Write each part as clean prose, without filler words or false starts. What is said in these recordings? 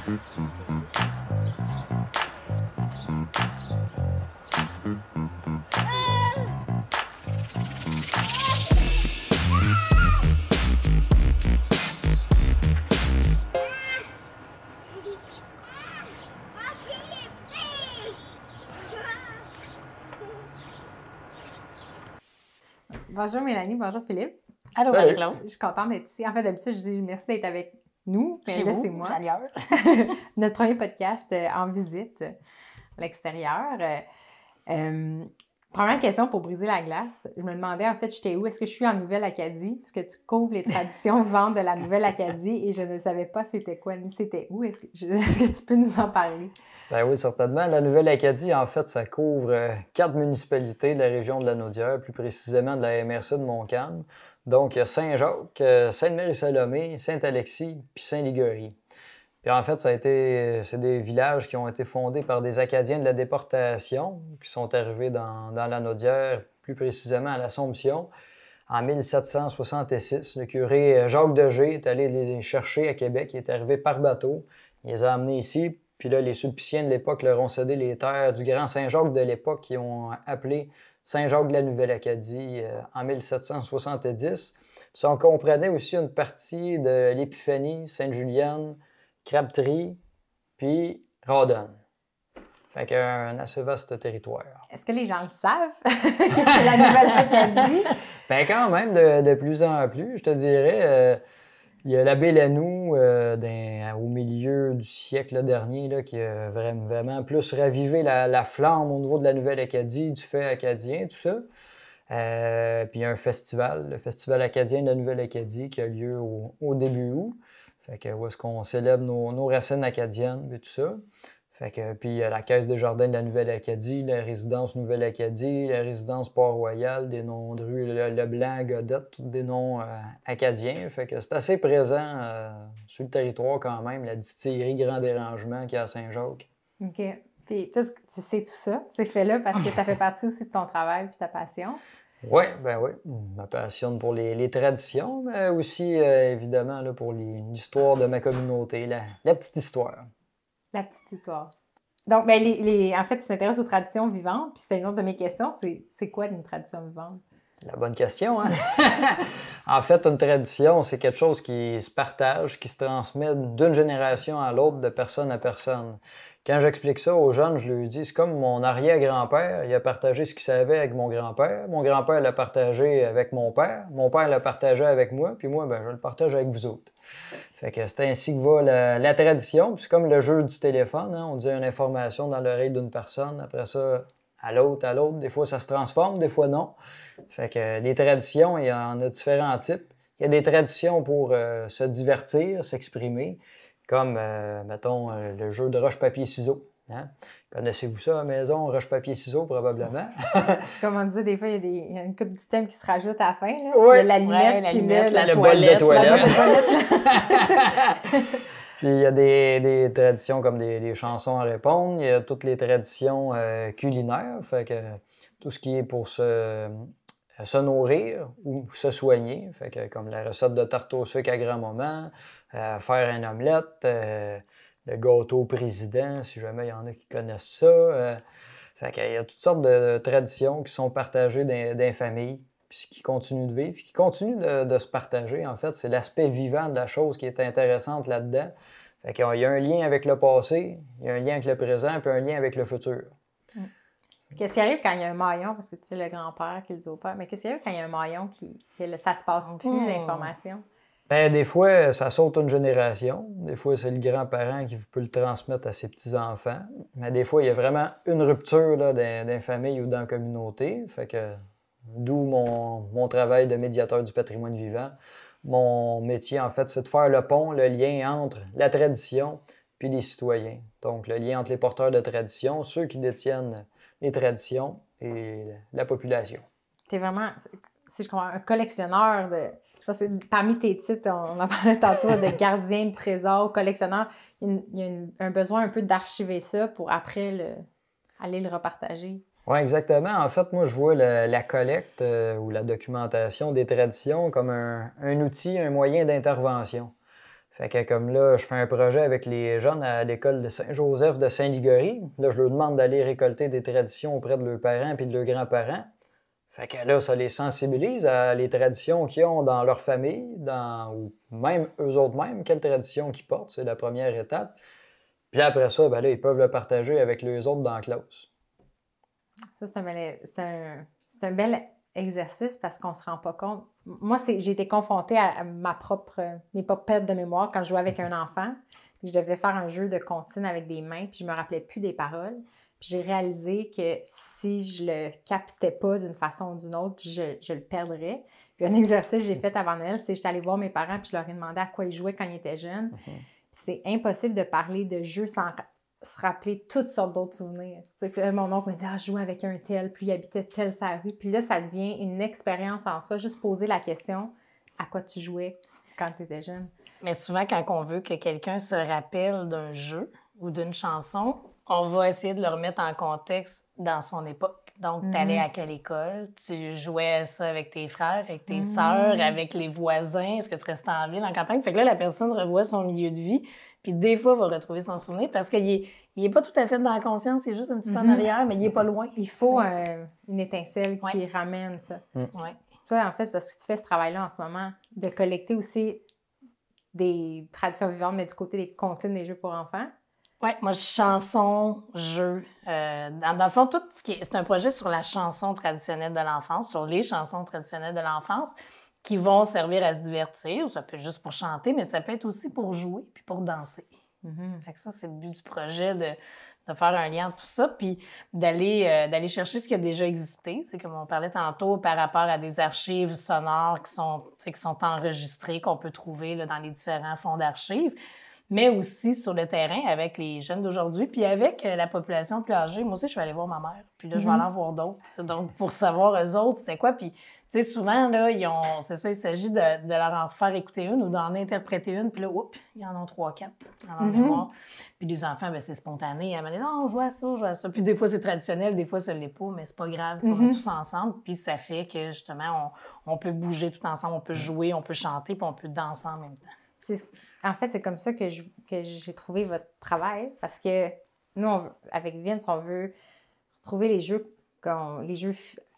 Bonjour Mélanie, bonjour Philippe. Allô Marie-Claude. Je suis contente d'être ici. En fait, d'habitude, je dis merci d'être avec nous. Chez là, vous, c'est moi. ailleurs. Notre premier podcast en visite à l'extérieur. Première question pour briser la glace. Je me demandais, en fait, j'étais où? Est-ce que je suis en Nouvelle-Acadie? Puisque tu couvres les traditions vivantes de la Nouvelle-Acadie et je ne savais pas c'était quoi ni c'était où. Est-ce que tu peux nous en parler? Ben oui, certainement. La Nouvelle-Acadie, en fait, ça couvre 4 municipalités de la région de la Naudière, plus précisément de la MRC de Montcalm. Donc, il y a Saint-Jacques, Sainte-Marie-Salomé, Saint-Alexis, puis Saint-Ligorie. Puis en fait, c'est des villages qui ont été fondés par des Acadiens de la déportation, qui sont arrivés dans la Naudière, plus précisément à l'Assomption, en 1766. Le curé Jacques Degé est allé les chercher à Québec, il est arrivé par bateau, il les a amenés ici. Puis là, les Sulpiciens de l'époque leur ont cédé les terres du Grand Saint-Jacques de l'époque, qui ont appelé Saint-Jacques de la Nouvelle-Acadie en 1770. Puis ça, on comprenait aussi une partie de l'Épiphanie, Sainte-Julienne, Crabtree, puis Rawdon. Fait qu'un assez vaste territoire. Est-ce que les gens le savent? C'est la Nouvelle-Acadie? Ben quand même, de plus en plus, je te dirais. Il y a l'abbé Lanoux au milieu du siècle dernier là, qui a vraiment plus ravivé la flamme au niveau de la Nouvelle-Acadie, du fait acadien, tout ça. Puis il y a un festival, le Festival acadien de la Nouvelle-Acadie, qui a lieu au début août. Fait que où est-ce qu'on célèbre nos racines acadiennes et tout ça. Fait que, puis il y a la Caisse des Jardins de la Nouvelle-Acadie, la résidence Nouvelle-Acadie, la résidence Port-Royal, des noms de rue Leblanc, Godette, tous des noms acadiens. Fait que c'est assez présent sur le territoire quand même, la distillerie Grand Dérangement qui est à Saint-Jacques. OK. Puis toi, tu sais tout ça, c'est fait là parce que ça fait partie aussi de ton travail et ta passion. Oui, ben oui. Je me passionne pour les traditions, mais aussi, évidemment, là, pour l'histoire de ma communauté, la petite histoire. La petite histoire. Donc, ben, en fait, tu t'intéresses aux traditions vivantes, puis c'est une autre de mes questions, c'est quoi une tradition vivante? La bonne question, hein? En fait, une tradition, c'est quelque chose qui se partage, qui se transmet d'une génération à l'autre, de personne à personne. Quand j'explique ça aux jeunes, je leur dis, c'est comme mon arrière-grand-père, il a partagé ce qu'il savait avec mon grand-père l'a partagé avec mon père l'a partagé avec moi, puis moi, ben, je le partage avec vous autres. Fait que c'est ainsi que va la tradition. Puis c'est comme le jeu du téléphone, hein? On dit une information dans l'oreille d'une personne, après ça, à l'autre. Des fois, ça se transforme, des fois, non. Fait que les traditions, il y en a différents types. Il y a des traditions pour se divertir, s'exprimer, comme, mettons, le jeu de roche-papier-ciseaux. Hein? Connaissez-vous ça à la maison, roche-papier-ciseaux, probablement? Comme on disait, des fois, il y a une couple d'items qui se rajoutent à la fin. Là. Oui. Il y a la limette, puis la bol de toilette. toilette. Puis il y a des traditions comme des chansons à répondre. Il y a toutes les traditions culinaires. Fait que tout ce qui est pour se nourrir ou se soigner. Fait que comme la recette de tarte au sucre à grand-maman, faire un omelette, le gâteau président, si jamais il y en a qui connaissent ça. Fait qu'il y a toutes sortes de traditions qui sont partagées dans les familles, puis qui continuent de vivre, puis qui continuent de se partager. En fait, c'est l'aspect vivant de la chose qui est intéressante là-dedans. Fait qu'il y a un lien avec le passé, il y a un lien avec le présent, puis un lien avec le futur. Qu'est-ce qui arrive quand il y a un maillon, parce que tu sais, le grand-père qui le dit au père, mais qu'est-ce qui arrive quand il y a un maillon que ça se passe plus, l'information? Ben, des fois, ça saute une génération. Des fois, c'est le grand-parent qui peut le transmettre à ses petits-enfants. Mais des fois, il y a vraiment une rupture là, dans les familles ou dans la communauté. Fait que, d'où mon travail de médiateur du patrimoine vivant. Mon métier, en fait, c'est de faire le pont, le lien entre la tradition puis les citoyens. Donc, le lien entre les porteurs de tradition, ceux qui détiennent les traditions et la population. Tu es vraiment, si je comprends, un collectionneur de... Je pense que parmi tes titres, on en parlait tantôt, de gardien de trésors, collectionneur, il y a un besoin un peu d'archiver ça pour après aller le repartager. Oui, exactement. En fait, moi, je vois la collecte ou la documentation des traditions comme un outil, un moyen d'intervention. Fait que comme là, je fais un projet avec les jeunes à l'école de Saint-Joseph de Saint-Ligory. Là, je leur demande d'aller récolter des traditions auprès de leurs parents et de leurs grands-parents. Fait que là, ça les sensibilise à les traditions qu'ils ont dans leur famille, ou même eux autres mêmes, quelles traditions qu'ils portent, c'est la première étape. Puis après ça, ben là, ils peuvent le partager avec les autres dans la classe. Ça, c'est un bel exercice parce qu'on se rend pas compte. Moi, j'ai été confrontée à mes propres pertes de mémoire quand je jouais avec un enfant. Puis je devais faire un jeu de comptine avec des mains, puis je me rappelais plus des paroles. Puis j'ai réalisé que si je le captais pas d'une façon ou d'une autre, je le perdrais. Puis un exercice que j'ai fait avant Noël, c'est que j'étais allée voir mes parents puis je leur ai demandé à quoi ils jouaient quand ils étaient jeunes. C'est impossible de parler de jeux sans se rappeler toutes sortes d'autres souvenirs. Mon oncle me dit « Ah, je jouais avec un tel, puis il habitait telle sa rue. » Puis là, ça devient une expérience en soi, juste poser la question « À quoi tu jouais quand tu étais jeune? » Mais souvent, quand on veut que quelqu'un se rappelle d'un jeu ou d'une chanson, on va essayer de le remettre en contexte dans son époque. Donc, tu allais à quelle école? Tu jouais ça avec tes frères, avec tes sœurs, avec les voisins? Est-ce que tu restais en ville, en campagne? Fait que là, la personne revoit son milieu de vie, puis des fois, va retrouver son souvenir parce qu'il est pas tout à fait dans la conscience, il est juste un petit peu en arrière, mais il est pas loin. Il faut une étincelle qui ramène ça. Ouais. Toi, en fait, c'est parce que tu fais ce travail-là en ce moment, de collecter aussi des traditions vivantes, mais du côté des comptines des jeux pour enfants. Oui, moi, chanson, jeu. Dans le fond, c'est un projet sur la chanson traditionnelle de l'enfance, sur les chansons traditionnelles de l'enfance qui vont servir à se divertir. Ça peut être juste pour chanter, mais ça peut être aussi pour jouer puis pour danser. Fait que ça, c'est le but du projet, de faire un lien entre tout ça, puis d'aller chercher ce qui a déjà existé. C'est comme on parlait tantôt par rapport à des archives sonores qui sont enregistrées, qu'on peut trouver là, dans les différents fonds d'archives, mais aussi sur le terrain avec les jeunes d'aujourd'hui, puis avec la population plus âgée. Moi aussi, je suis allée voir ma mère, puis là, je vais aller en voir d'autres. Donc, pour savoir eux autres, c'était quoi. Puis, tu sais, souvent, là, c'est ça, il s'agit de leur en faire écouter une ou d'en interpréter une, puis là, oups, ils en ont 3-4 dans leur mémoire. Puis les enfants, ben c'est spontané. Ils me disent, non, je vois ça, je vois ça. Puis des fois, c'est traditionnel, des fois, ça ne l'est pas, mais c'est pas grave. On est tous ensemble, puis ça fait que, justement, on peut bouger tout ensemble, on peut jouer, on peut chanter, puis on peut danser en même temps. En fait, c'est comme ça que j'ai trouvé votre travail, parce que nous, avec Vince, on veut retrouver les jeux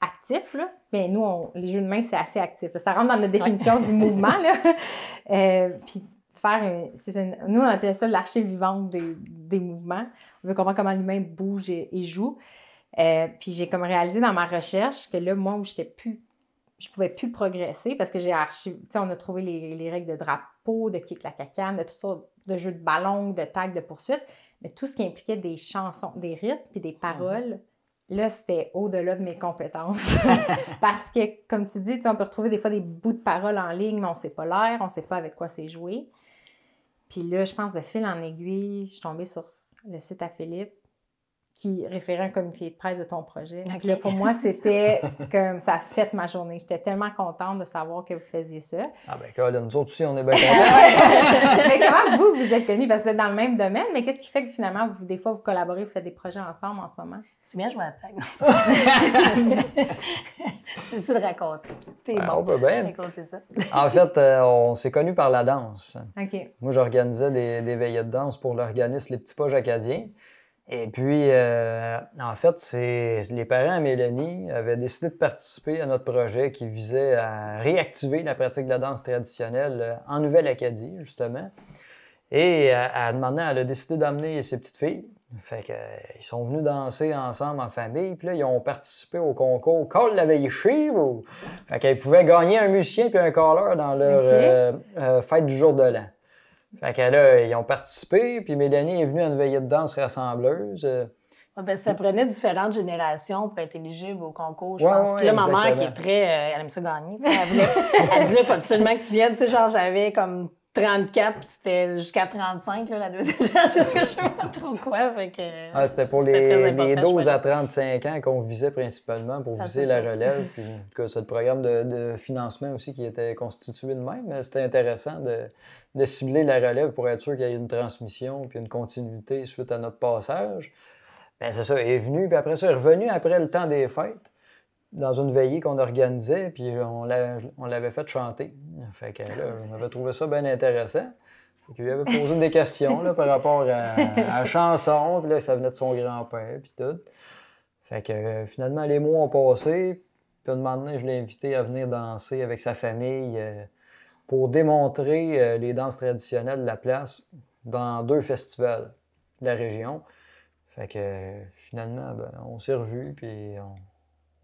actifs, là. Mais nous, les jeux de main, c'est assez actif, là. Ça rentre dans notre définition du mouvement, là. Puis nous, on appelait ça l'archive vivante des mouvements. On veut comprendre comment l'humain bouge et joue. Puis j'ai comme réalisé dans ma recherche que là, moi, où je pouvais plus progresser parce que j'ai archivé, tu sais, on a trouvé les règles de drapeau, de kick la cacane, de toutes sortes de jeux de ballon, de tag, de poursuite, mais tout ce qui impliquait des chansons, des rythmes puis des paroles, là, c'était au-delà de mes compétences. Parce que, comme tu dis, on peut retrouver des fois des bouts de paroles en ligne, mais on ne sait pas l'air, on ne sait pas avec quoi c'est joué. Puis là, je pense de fil en aiguille, je suis tombée sur le site à Philippe qui référait un communiqué de presse de ton projet. Puis là, pour moi, c'était comme ça a fait ma journée. J'étais tellement contente de savoir que vous faisiez ça. Ah ben Colin, nous autres aussi, on est bien contents. Mais comment vous êtes connus? Parce que vous êtes dans le même domaine, mais qu'est-ce qui fait que finalement, des fois, vous collaborez, vous faites des projets ensemble en ce moment? C'est bien joué à la tag. Tu veux-tu le raconter? T'es bon. On peut bien. Raconter ça. En fait, on s'est connus par la danse. OK. Moi, j'organisais des veillées de danse pour l'organisme Les Petits Poches Acadiens. Et puis, en fait, les parents à Mélanie avaient décidé de participer à notre projet qui visait à réactiver la pratique de la danse traditionnelle en Nouvelle-Acadie, justement. Et elle a décidé d'amener ses petites filles. Fait qu'ils sont venus danser ensemble en famille. Puis là, ils ont participé au concours Call la veille chive. Fait qu'ils pouvaient gagner un musicien puis un calleur dans leur fête du jour de l'an. Fait que là, ils ont participé, puis Mélanie est venue à une veillée de danse rassembleuse. Ben, ça prenait différentes générations pour être éligible au concours, je pense. Puis là, ma mère, qui est très... elle aime ça gagner, elle dit, il faut absolument que tu viennes. Tu sais, genre, j'avais comme 34, puis c'était jusqu'à 35, là, la deuxième génération, je sais pas trop quoi. Fait que, c'était pour les 12 à 35 ans qu'on visait principalement pour viser la relève. Puis, en tout cas, c'est le programme de financement aussi qui était constitué de même. Mais c'était intéressant de cibler la relève pour être sûr qu'il y ait une transmission puis une continuité suite à notre passage. Bien, c'est ça, elle est venue, puis après ça, elle est revenue après le temps des fêtes, dans une veillée qu'on organisait, puis on l'avait fait chanter. Fait que là, on avait trouvé ça bien intéressant. Il lui avait posé des questions là, par rapport à la chanson, puis là, ça venait de son grand-père, puis tout. Fait que finalement, les mois ont passé, puis un moment donné, je l'ai invité à venir danser avec sa famille pour démontrer les danses traditionnelles de la place dans 2 festivals de la région. Fait que finalement, ben, on s'est revus, puis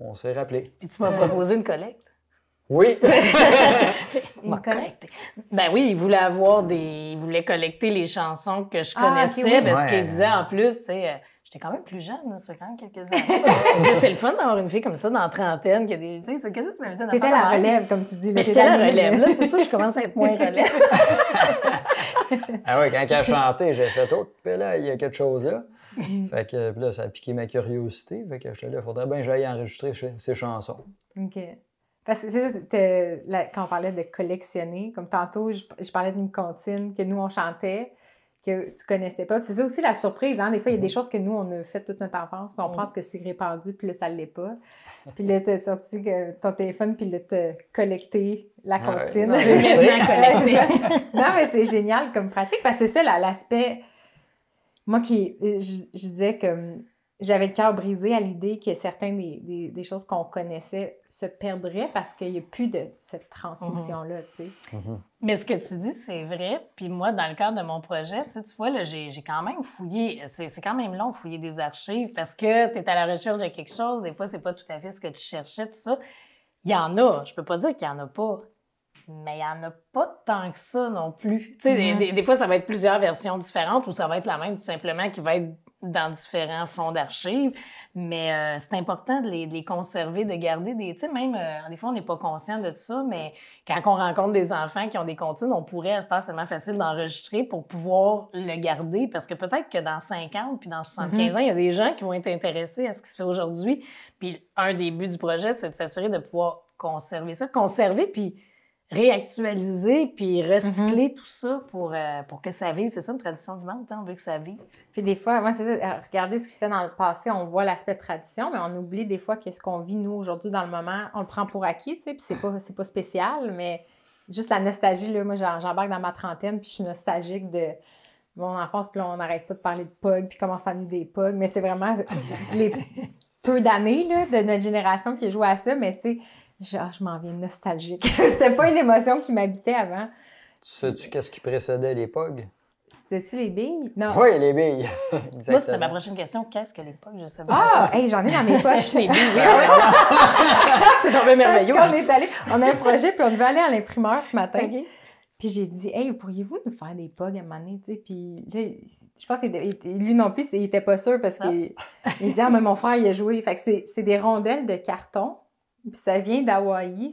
on s'est rappelé. Puis tu m'as proposé une collecte. Oui! Il m'a collecté. Ben oui, il voulait collecter les chansons que je connaissais, ok, oui. parce qu'il disait en plus, tu sais, j'étais quand même plus jeune, là, ça fait quand même quelques années. C'est le fun d'avoir une fille comme ça dans la trentaine, qui a des. Tu sais, qu'est-ce que tu m'avais dit? T'étais la relève, comme tu dis. Mais j'étais la relève. Là, c'est sûr que je commence à être moins relève. Ah ouais, quand elle a chanté, j'ai fait oh, puis là, il y a quelque chose là. Fait que puis là, ça a piqué ma curiosité. Fait que j'étais là, il faudrait bien que j'aille enregistrer ses chansons. OK. Parce que c'est ça, quand on parlait de collectionner, comme tantôt, je parlais d'une comptine que nous, on chantait, que tu connaissais pas. Puis c'est ça aussi la surprise, hein? Des fois, il y a des choses que nous, on a fait toute notre enfance, puis on pense que c'est répandu, puis là, ça l'est pas. Puis là, t'as sorti ton téléphone, puis là, t'as collecté la comptine. Non, mais c'est génial comme pratique, parce que c'est ça, l'aspect... Moi, je disais que j'avais le cœur brisé à l'idée que certaines des choses qu'on connaissait se perdraient parce qu'il n'y a plus de cette transmission-là, tu sais. Mais ce que tu dis, c'est vrai. Puis moi, dans le cadre de mon projet, tu vois, là, j'ai quand même fouillé. C'est quand même long, fouiller des archives, parce que tu es à la recherche de quelque chose. Des fois, c'est pas tout à fait ce que tu cherchais, tout ça. Il y en a. Je peux pas dire qu'il y en a pas. Mais il n'y en a pas tant que ça non plus. Tu sais, des fois, ça va être plusieurs versions différentes ou ça va être la même, tout simplement, qui va être dans différents fonds d'archives. Mais c'est important de les conserver, de garder des... Tu sais, même, des fois, on n'est pas conscient de ça, mais quand on rencontre des enfants qui ont des comptines, on pourrait, à ce temps, c'est tellement facile d'enregistrer pour pouvoir le garder, parce que peut-être que dans 50 puis dans 75 ans, il y a des gens qui vont être intéressés à ce qui se fait aujourd'hui. Puis un des buts du projet, c'est de s'assurer de pouvoir conserver ça. Conserver, puis réactualiser, puis recycler tout ça pour que ça vive. C'est ça, une tradition vivante, hein? On veut que ça vive. Puis des fois, moi, c'est ça, regarder ce qui se fait dans le passé, on voit l'aspect tradition, mais on oublie des fois que ce qu'on vit, nous, aujourd'hui, dans le moment, on le prend pour acquis, tu sais, puis c'est pas spécial, mais juste la nostalgie, là, moi, j'embarque dans ma trentaine, puis je suis nostalgique de mon enfance, puis là, on n'arrête pas de parler de POG, puis comment ça nous des POG, mais c'est vraiment les peu d'années, là, de notre génération qui joue à ça, mais tu sais, je m'en viens nostalgique. C'était pas une émotion qui m'habitait avant. Sais-tu qu'est-ce qui précédait les POG? C'était-tu les billes? Non. Oui, les billes. Moi, c'était ma prochaine question. Qu'est-ce que les POG? Je sais pas. Ah! Hey, j'en ai dans mes poches. Les billes. C'est tombé merveilleux. On a un projet, puis on devait aller à l'imprimeur ce matin. Okay. Puis j'ai dit, hey, pourriez-vous nous faire des POG à un moment donné? Puis là, je pense que lui non plus, il était pas sûr parce qu'il dit, ah, mais mon frère, il a joué. Fait que c'est des rondelles de carton. Puis ça vient d'Hawaï.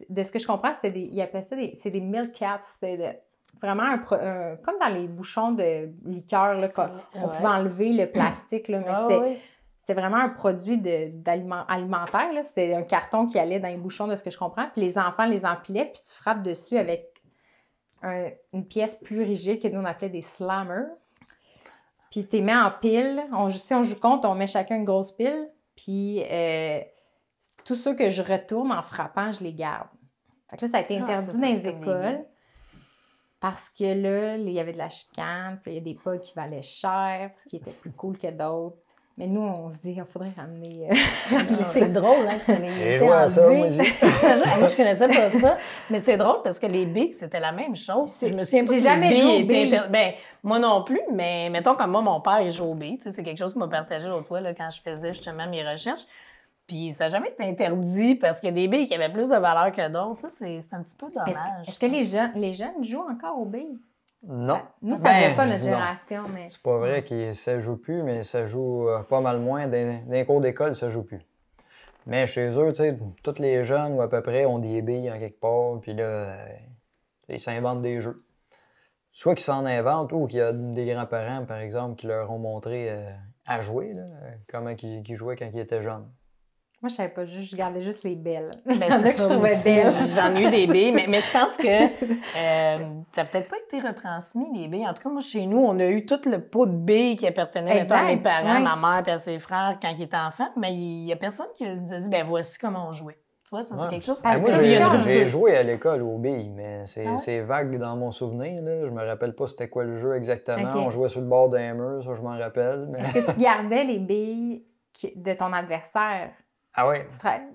De ce que je comprends, ils appellent ça c'est des milk caps. C'est vraiment comme dans les bouchons de liqueur, là, on pouvait enlever le plastique. Là, mais c'était vraiment un produit alimentaire. Là. C'était un carton qui allait dans les bouchons, de ce que je comprends. Puis les enfants les empilaient, puis tu frappes dessus avec une pièce plus rigide que nous, on appelait des slammers. Puis tu les mets en pile. Si on joue contre, on met chacun une grosse pile. Puis... tous ceux que je retourne en frappant, je les garde. Fait que là, ça a été interdit dans les écoles parce que là, il y avait de la chicane, puis il y a des POG qui valaient cher, ce qui était plus cool que d'autres. Mais nous, on se dit, il faudrait ramener... C'est drôle, hein, que ça les joué à ça, moi, moi, je connaissais pas ça. Mais c'est drôle parce que les billes, c'était la même chose. Je me souviens pas. J'ai jamais joué aux billes. Ben, moi non plus, mais mettons comme moi, mon père, il joue aux billes. C'est quelque chose qu'il m'a partagé l'autre fois là, quand je faisais justement mes recherches. Puis ça n'a jamais été interdit parce qu'il y a des billes qui avaient plus de valeur que d'autres. C'est un petit peu dommage. Est-ce que les jeunes jouent encore aux billes? Non. Nous, ça ne jouait pas notre génération. Mais... C'est pas vrai que ça joue plus, mais ça joue pas mal moins. Dans les cours d'école, ça joue plus. Mais chez eux, tu sais, tous les jeunes ou à peu près ont des billes en quelque part, puis là, ils s'inventent des jeux. Soit qu'ils s'en inventent ou qu'il y a des grands-parents, par exemple, qui leur ont montré à jouer, là, comment ils jouaient quand ils étaient jeunes. Moi, je savais pas, je gardais juste les belles. Ben, c'est ça que je trouvais belles. J'en ai eu des billes, mais je pense que ça n'a peut-être pas été retransmis, les billes. En tout cas, moi, chez nous, on a eu tout le pot de billes qui appartenait à mes parents, ma mère et à ses frères quand ils étaient enfants, mais il n'y a personne qui nous a dit, ben voici comment on jouait. Tu vois, ça, c'est quelque chose Ah, moi, ça, j'ai joué à l'école aux billes, mais Ah ouais? c'est vague dans mon souvenir. Là. Je me rappelle pas c'était quoi le jeu exactement. Ok. On jouait sur le bord d'un mur, ça je m'en rappelle. Mais... Est-ce que tu gardais les billes de ton adversaire? Ah oui?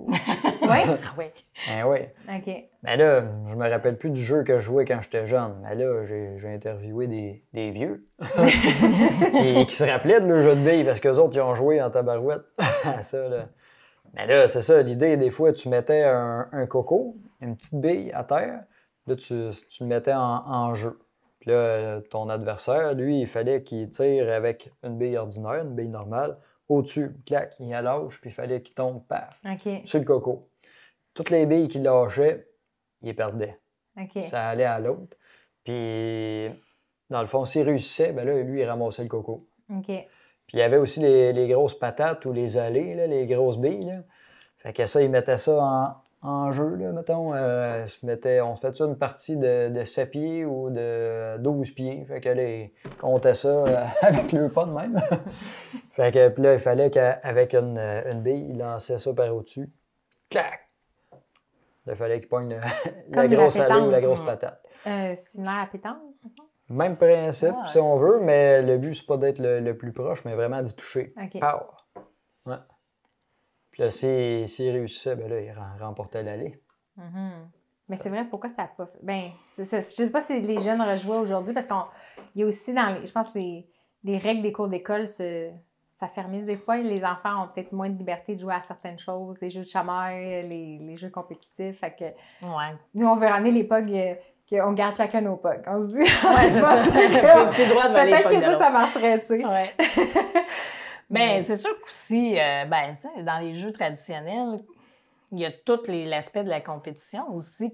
Oui? Ah oui. Ben oui. OK. Mais là, je me rappelle plus du jeu que je jouais quand j'étais jeune. Mais là, j'ai interviewé des vieux qui se rappelaient de leur jeu de billes parce qu'eux autres, ils ont joué en tabarouette à ça. Là. Mais là, c'est ça, l'idée, des fois, tu mettais un coco, une petite bille à terre, là, tu le mettais en jeu. Puis là, ton adversaire, lui, il fallait qu'il tire avec une bille ordinaire, une bille normale, au-dessus, clac, il la lâche, puis il fallait qu'il tombe, paf, OK. sur le coco. Toutes les billes qu'il lâchait, il les perdait. OK. Ça allait à l'autre. Puis, dans le fond, s'il réussissait, ben là, lui, il ramassait le coco. OK. Puis il y avait aussi les grosses patates ou les allées, là, les grosses billes. Là. Fait que ça, ils mettaient ça en jeu, là, mettons. On fait ça une partie de 7 pieds ou de 12 pieds. Fait que là, ils comptaient ça avec le pas de même. Fait que puis là, il fallait qu'avec une bille, ils lançaient ça par au-dessus. Clac! Là, il fallait qu'ils pognent la Comme la grosse allée ou la pétanque. grosse patate. Similaire à pétanque? Même principe, Ouais, si on veut, mais le but, c'est pas d'être le plus proche, mais vraiment d'y toucher. OK. Pow! Ouais. Puis là, s'il réussissait, ben là, il remportait l'allée. Mhm. Mais c'est vrai, pourquoi ça n'a pas fait? Ben, c'est ça. Je sais pas si les jeunes rejouaient aujourd'hui parce qu'il y a aussi je pense, les règles des cours d'école s'affermissent des fois. Les enfants ont peut-être moins de liberté de jouer à certaines choses, les jeux de chamaille, les jeux compétitifs. Fait que Ouais. nous, on veut ramener les pugs, qu'on garde chacun nos pugs. On se dit, Ouais, c'est ça. Plus le droit de voler les peut-être pugs que de ça l'autre. marcherait, tu sais. Ouais. Mais c'est sûr qu'aussi, tu sais, dans les jeux traditionnels, il y a tout l'aspect de la compétition aussi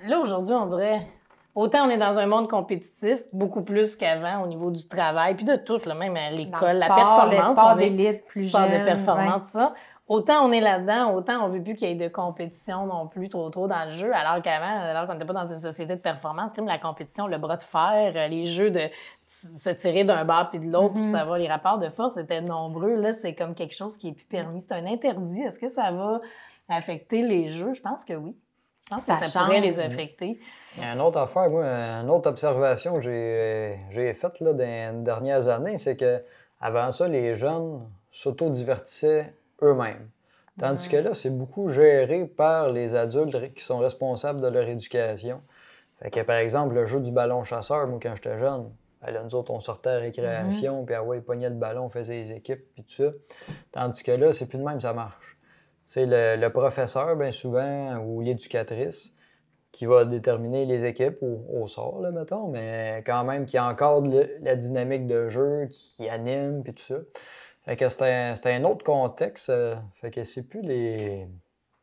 Là, aujourd'hui, on dirait... Autant on est dans un monde compétitif, beaucoup plus qu'avant au niveau du travail, puis de tout, là, même à Dans l'école, le la sport, performance. le sport on est- d'élite plus sport jeune. de performance, ouais. tout ça. Autant on est là-dedans, autant on veut plus qu'il y ait de compétition non plus trop dans le jeu, alors qu'avant, alors qu'on n'était pas dans une société de performance, comme la compétition, le bras de fer, les jeux de se tirer d'un bord puis de l'autre pour savoir les rapports de force étaient nombreux. Là, c'est comme quelque chose qui est plus permis. C'est un interdit. Est-ce que ça va affecter les jeux? Je pense que oui. Je pense que ça pourrait les affecter. Il y a une autre affaire, moi, une autre observation que j'ai faite là, dans les dernières années, c'est que avant ça, les jeunes s'autodivertissaient eux-mêmes. Tandis que là, c'est beaucoup géré par les adultes qui sont responsables de leur éducation. Fait que, par exemple, le jeu du ballon chasseur, moi, quand j'étais jeune, ben là, nous autres, on sortait à la récréation, puis ils pognaient le ballon, on faisait les équipes, puis tout ça. Tandis que là, c'est plus de même, ça marche. C'est le professeur, bien souvent, ou l'éducatrice, qui va déterminer les équipes au sort, là, mettons, mais quand même qui encadre la dynamique de jeu, qui anime, puis tout ça. Fait que c'est un autre contexte. Fait que c'est plus les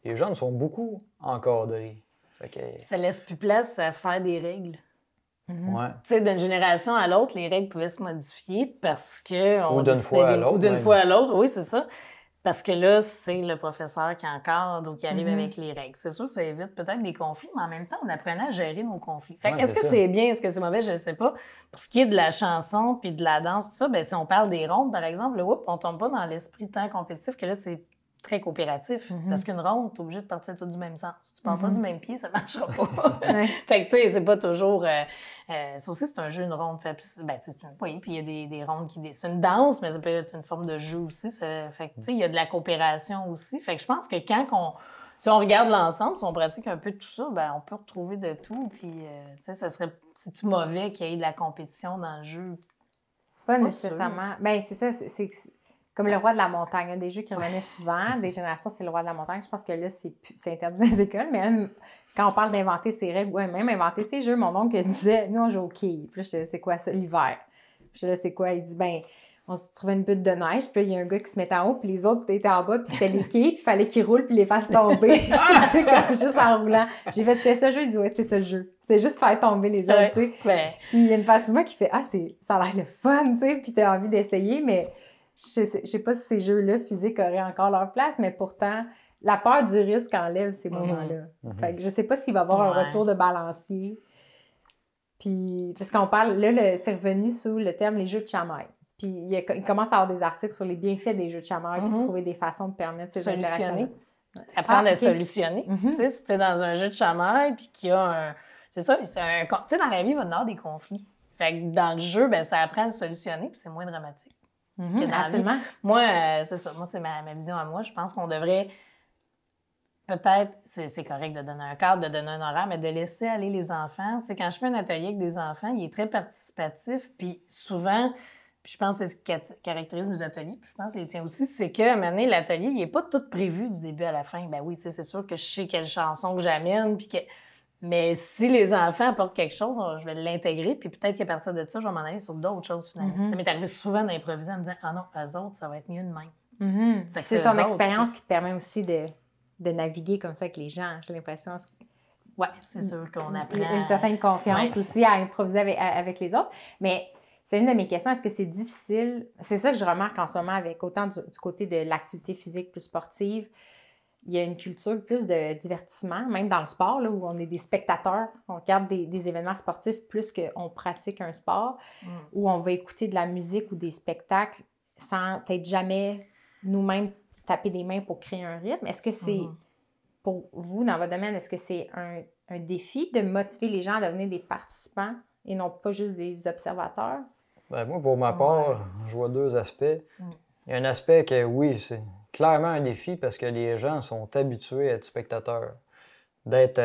jeunes sont beaucoup encadrés. Fait que, Ça laisse plus place à faire des règles. ouais. Tu sais, d'une génération à l'autre, les règles pouvaient se modifier parce que... Ou d'une fois à l'autre, Ou d'une même. fois à l'autre, oui, c'est ça. Parce que là, c'est le professeur qui encadre ou qui arrive avec les règles. C'est sûr que ça évite peut-être des conflits, mais en même temps, on apprenait à gérer nos conflits. Fait que Ouais, est-ce que c'est ça. c'est bien, est-ce que c'est mauvais, je ne sais pas. Pour ce qui est de la chanson puis de la danse, tout ça, ben, si on parle des rondes, par exemple, là, on tombe pas dans l'esprit tant compétitif que là, c'est très coopératif. Parce qu'une ronde, t'es obligé de partir tout du même sens. Si tu pars pas du même pied, ça marchera pas. Ouais. Fait que, tu sais, c'est pas toujours... ça aussi, c'est un jeu, une ronde. Oui, puis il y a des rondes qui... C'est une danse, mais ça peut être une forme de jeu aussi. Fait que, tu sais, il y a de la coopération aussi. Fait que je pense que si on regarde l'ensemble, si on pratique un peu de tout ça, ben on peut retrouver de tout. Puis, tu sais, ça serait... C'est-tu mauvais qu'il y ait de la compétition dans le jeu? Pas Pas nécessairement. Ben c'est ça, c'est comme le roi de la montagne. Il y a des jeux qui revenaient souvent. Des générations, c'est le roi de la montagne. Je pense que là, c'est interdit dans les écoles. Mais même, quand on parle d'inventer ses règles, ouais, même inventer ses jeux, mon oncle disait, nous, on joue au quilles. Puis là, je disais, c'est quoi ça, l'hiver? Puis là, c'est quoi? Il dit, ben, on se trouvait une butte de neige. Puis là, il y a un gars qui se mettait en haut, puis les autres étaient en bas, puis c'était les quilles, puis il fallait qu'ils roulent, puis les fassent tomber. C'est comme juste en roulant. J'ai fait, c'était ça le jeu? Il dit, ouais, c'était ça le jeu. C'était juste faire tomber les autres, tu sais. Ben, Puis il y a une Fatima qui fait, ça a l'air le fun, tu sais, puis t'as envie d'essayer, mais je sais pas si ces jeux-là physiques auraient encore leur place, mais pourtant, la peur du risque enlève ces moments-là. Fait que je sais pas s'il va y avoir un retour de balancier. Puis, parce qu'on parle, là, c'est revenu sous le terme les jeux de chamaille. Puis il commence à avoir des articles sur les bienfaits des jeux de chamaille, puis de trouver des façons de permettre ces Solutionner. interactions. Apprendre à solutionner. Tu sais, si tu es dans un jeu de chamaille, puis qu'il y a un... C'est ça, tu sais, dans la vie, il va y avoir des conflits. Fait que dans le jeu, ben, ça apprend à se solutionner, puis c'est moins dramatique. Absolument. Moi, c'est ça. Moi, c'est ma vision à moi. Je pense qu'on devrait... Peut-être, c'est correct de donner un cadre, de donner un horaire, mais de laisser aller les enfants. Tu sais, quand je fais un atelier avec des enfants, il est très participatif, puis souvent, puis je pense que c'est ce qui caractérise mes ateliers, puis je pense que les tiens aussi, c'est qu'à un moment donné, l'atelier, il n'est pas tout prévu du début à la fin. Ben oui, tu sais, c'est sûr que je sais quelle chanson que j'amène, puis que... Mais si les enfants apportent quelque chose, je vais l'intégrer, puis peut-être qu'à partir de ça, je vais m'en aller sur d'autres choses, finalement. Ça m'est arrivé souvent d'improviser en me disant « Ah non, eux autres, ça va être mieux de même. C'est ton expérience qui te permet aussi de naviguer comme ça avec les gens, j'ai l'impression. Oui, c'est sûr qu'on apprend. Une certaine confiance aussi à improviser avec les autres. Mais c'est une de mes questions, est-ce que c'est difficile? C'est ça que je remarque en ce moment avec autant du côté de l'activité physique plus sportive. Il y a une culture plus de divertissement, même dans le sport, là, où on est des spectateurs, on regarde des événements sportifs plus qu'on pratique un sport, où on va écouter de la musique ou des spectacles sans peut-être jamais nous-mêmes taper des mains pour créer un rythme. Est-ce que c'est, pour vous, dans votre domaine, est-ce que c'est un défi de motiver les gens à devenir des participants et non pas juste des observateurs? Ben, moi, pour ma part, je vois deux aspects. Il y a un aspect que, oui, c'est clairement un défi parce que les gens sont habitués à être spectateurs. D'être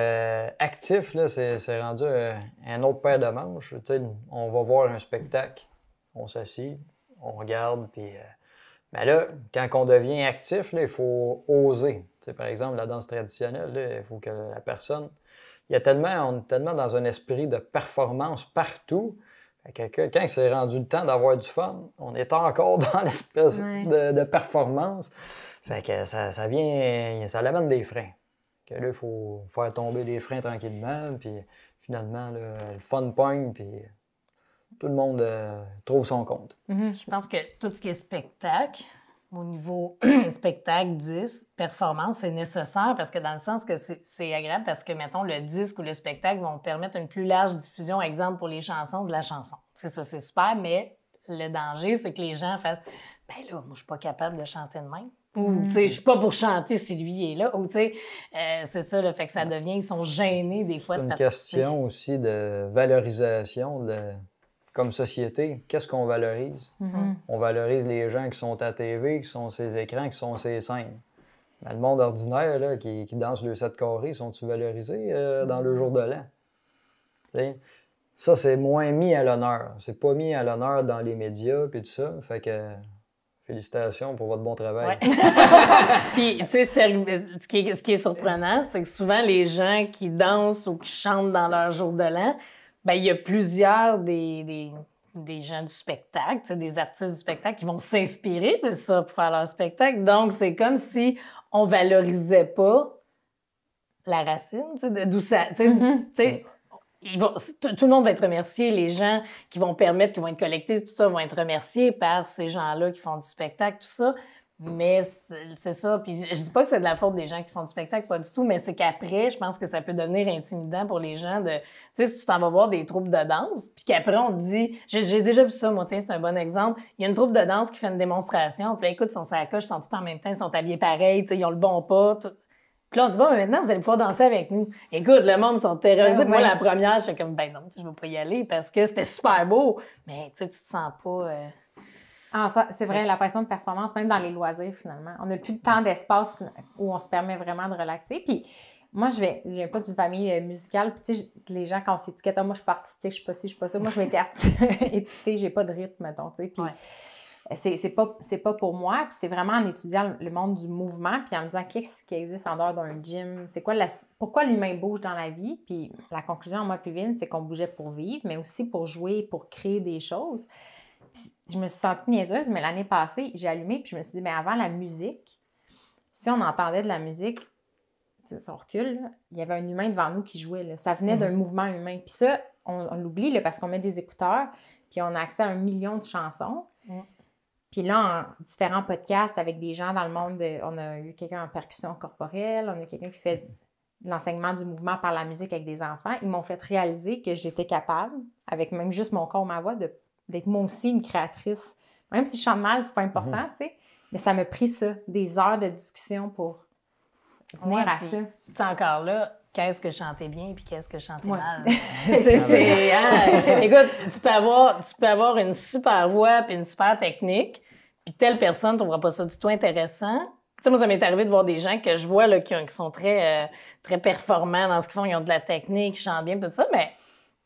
actif, là, c'est rendu un autre paire de manches. Tu sais, on va voir un spectacle, on s'assied, on regarde, puis... Mais là, quand on devient actif, là, il faut oser. Tu sais, par exemple, la danse traditionnelle, là, il faut que la personne... on est tellement dans un esprit de performance partout, que quand c'est rendu le temps d'avoir du fun, on est encore dans l'espèce de performance. Fait que ça l'amène des freins. Que là, il faut faire tomber les freins tranquillement, puis finalement, là, le fun pogne, puis... Tout le monde trouve son compte. Je pense que tout ce qui est spectacle, au niveau spectacle, disque, performance, c'est nécessaire parce que dans le sens que c'est agréable parce que, mettons, le disque ou le spectacle vont permettre une plus large diffusion, exemple pour les chansons, de la chanson. C'est ça, c'est super, mais le danger, c'est que les gens fassent « Ben là, moi, je suis pas capable de chanter de même. » Ou, tu sais, je suis pas pour chanter si lui est là. Ou, tu sais, c'est ça, le fait que ça devient, ils sont gênés des fois de participer. C'est une question aussi de valorisation comme société, qu'est-ce qu'on valorise? On valorise les gens qui sont à TV, qui sont ces écrans, qui sont ces scènes. Mais le monde ordinaire, là, qui danse le 7 carrés, sont-ils valorisés dans le jour de l'an? T'sais? Ça, c'est moins mis à l'honneur. C'est pas mis à l'honneur dans les médias et tout ça. Fait que félicitations pour votre bon travail. Ouais. Puis, tu sais, ce qui est surprenant, c'est que souvent, les gens qui dansent ou qui chantent dans leur jour de l'an, ben il y a plusieurs des gens du spectacle, des artistes du spectacle qui vont s'inspirer de ça pour faire leur spectacle. Donc, c'est comme si on valorisait pas la racine, d'où ça... Tout le monde va être remercié. Les gens qui vont permettre, qui vont être collectés, tout ça, vont être remerciés par ces gens-là qui font du spectacle, tout ça. Mais c'est ça. Puis je dis pas que c'est de la faute des gens qui font du spectacle, pas du tout, mais c'est qu'après, je pense que ça peut devenir intimidant pour les gens de... Tu sais, si tu t'en vas voir des troupes de danse, puis qu'après, on te dit... J'ai déjà vu ça, moi, tiens, c'est un bon exemple. Il y a une troupe de danse qui fait une démonstration, puis là, écoute, ils sont sur la coche, ils sont tous en même temps, ils sont habillés pareil, tu sais, ils ont le bon pas, tout. Puis là, on dit, bon, mais maintenant, vous allez pouvoir danser avec nous. Écoute, le monde sont terrorisés. Moi, la première, je fais comme, ben non, je ne vais pas y aller parce que c'était super beau. Mais tu sais, tu te sens pas... Ah, ça, c'est vrai, la pression de performance, même dans les loisirs, finalement. On n'a plus de temps d'espace où on se permet vraiment de relaxer. Puis moi, je viens pas d'une famille musicale. Puis tu sais, les gens, quand on s'étiquette, moi, je suis pas artistique, je suis pas ci, je suis pas ça. Moi, je vais être étiquetée, j'ai pas de rythme, mettons, tu sais. Puis c'est pas pour moi. Puis c'est vraiment en étudiant le monde du mouvement, puis en me disant qu'est-ce qui existe en dehors d'un gym, c'est quoi pourquoi l'humain bouge dans la vie. Puis la conclusion, moi, puis Vin, c'est qu'on bougeait pour vivre, mais aussi pour jouer, pour créer des choses. Puis je me suis sentie niaiseuse, mais l'année passée, j'ai allumé, puis je me suis dit, bien, avant la musique, si on entendait de la musique, si on recule, là, il y avait un humain devant nous qui jouait. Là. Ça venait d'un mouvement humain. Puis ça, on l'oublie là, parce qu'on met des écouteurs, puis on a accès à 1 million de chansons. Puis là, en différents podcasts avec des gens dans le monde, on a eu quelqu'un en percussion corporelle, on a quelqu'un qui fait l'enseignement du mouvement par la musique avec des enfants. Ils m'ont fait réaliser que j'étais capable, avec même juste mon corps, ma voix, d'être moi aussi une créatrice. Même si je chante mal, c'est pas important, tu sais. Mais ça m'a pris ça, des heures de discussion pour venir à puis, ça. tu sais, encore là, qu'est-ce que chanter bien puis qu'est-ce que chanter Ouais. mal? Écoute, tu peux avoir une super voix puis une super technique, puis telle personne ne trouvera pas ça du tout intéressant. Tu sais, moi, ça m'est arrivé de voir des gens que je vois là, qui sont très, très performants dans ce qu'ils font, ils ont de la technique, ils chantent bien, tout ça, mais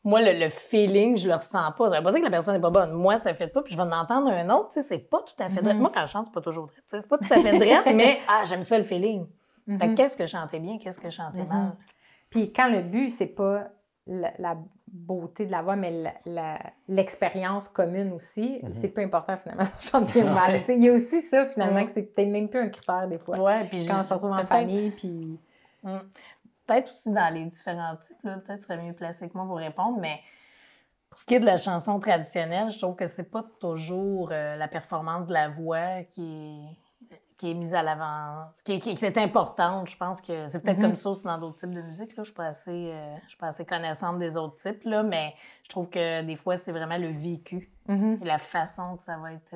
moi, le feeling, je le ressens pas. Ça veut pas dire que la personne n'est pas bonne. Moi, ça fait pas, puis je vais en entendre un autre, tu sais, c'est pas tout à fait drôle. Moi, quand je chante, c'est pas toujours drôle. C'est pas tout à fait drôle, mais j'aime ça le feeling. Fait que qu'est-ce que chanter bien, qu'est-ce que chanter mal? Puis quand le but, c'est pas la beauté de la voix, mais l'expérience commune aussi, c'est peu important finalement si on chante bien ou mal. Il y a aussi ça finalement, que c'est peut-être même plus un critère des fois. Ouais, puis quand on se retrouve en famille, puis... Peut-être aussi dans les différents types, là, peut-être serait mieux placé que moi pour répondre, mais pour ce qui est de la chanson traditionnelle, je trouve que c'est pas toujours la performance de la voix qui est mise à l'avant, qui est importante. Je pense que c'est peut-être comme ça aussi dans d'autres types de musique. Là. Je suis pas assez connaissante des autres types, là, mais je trouve que des fois, c'est vraiment le vécu et la façon que ça va être,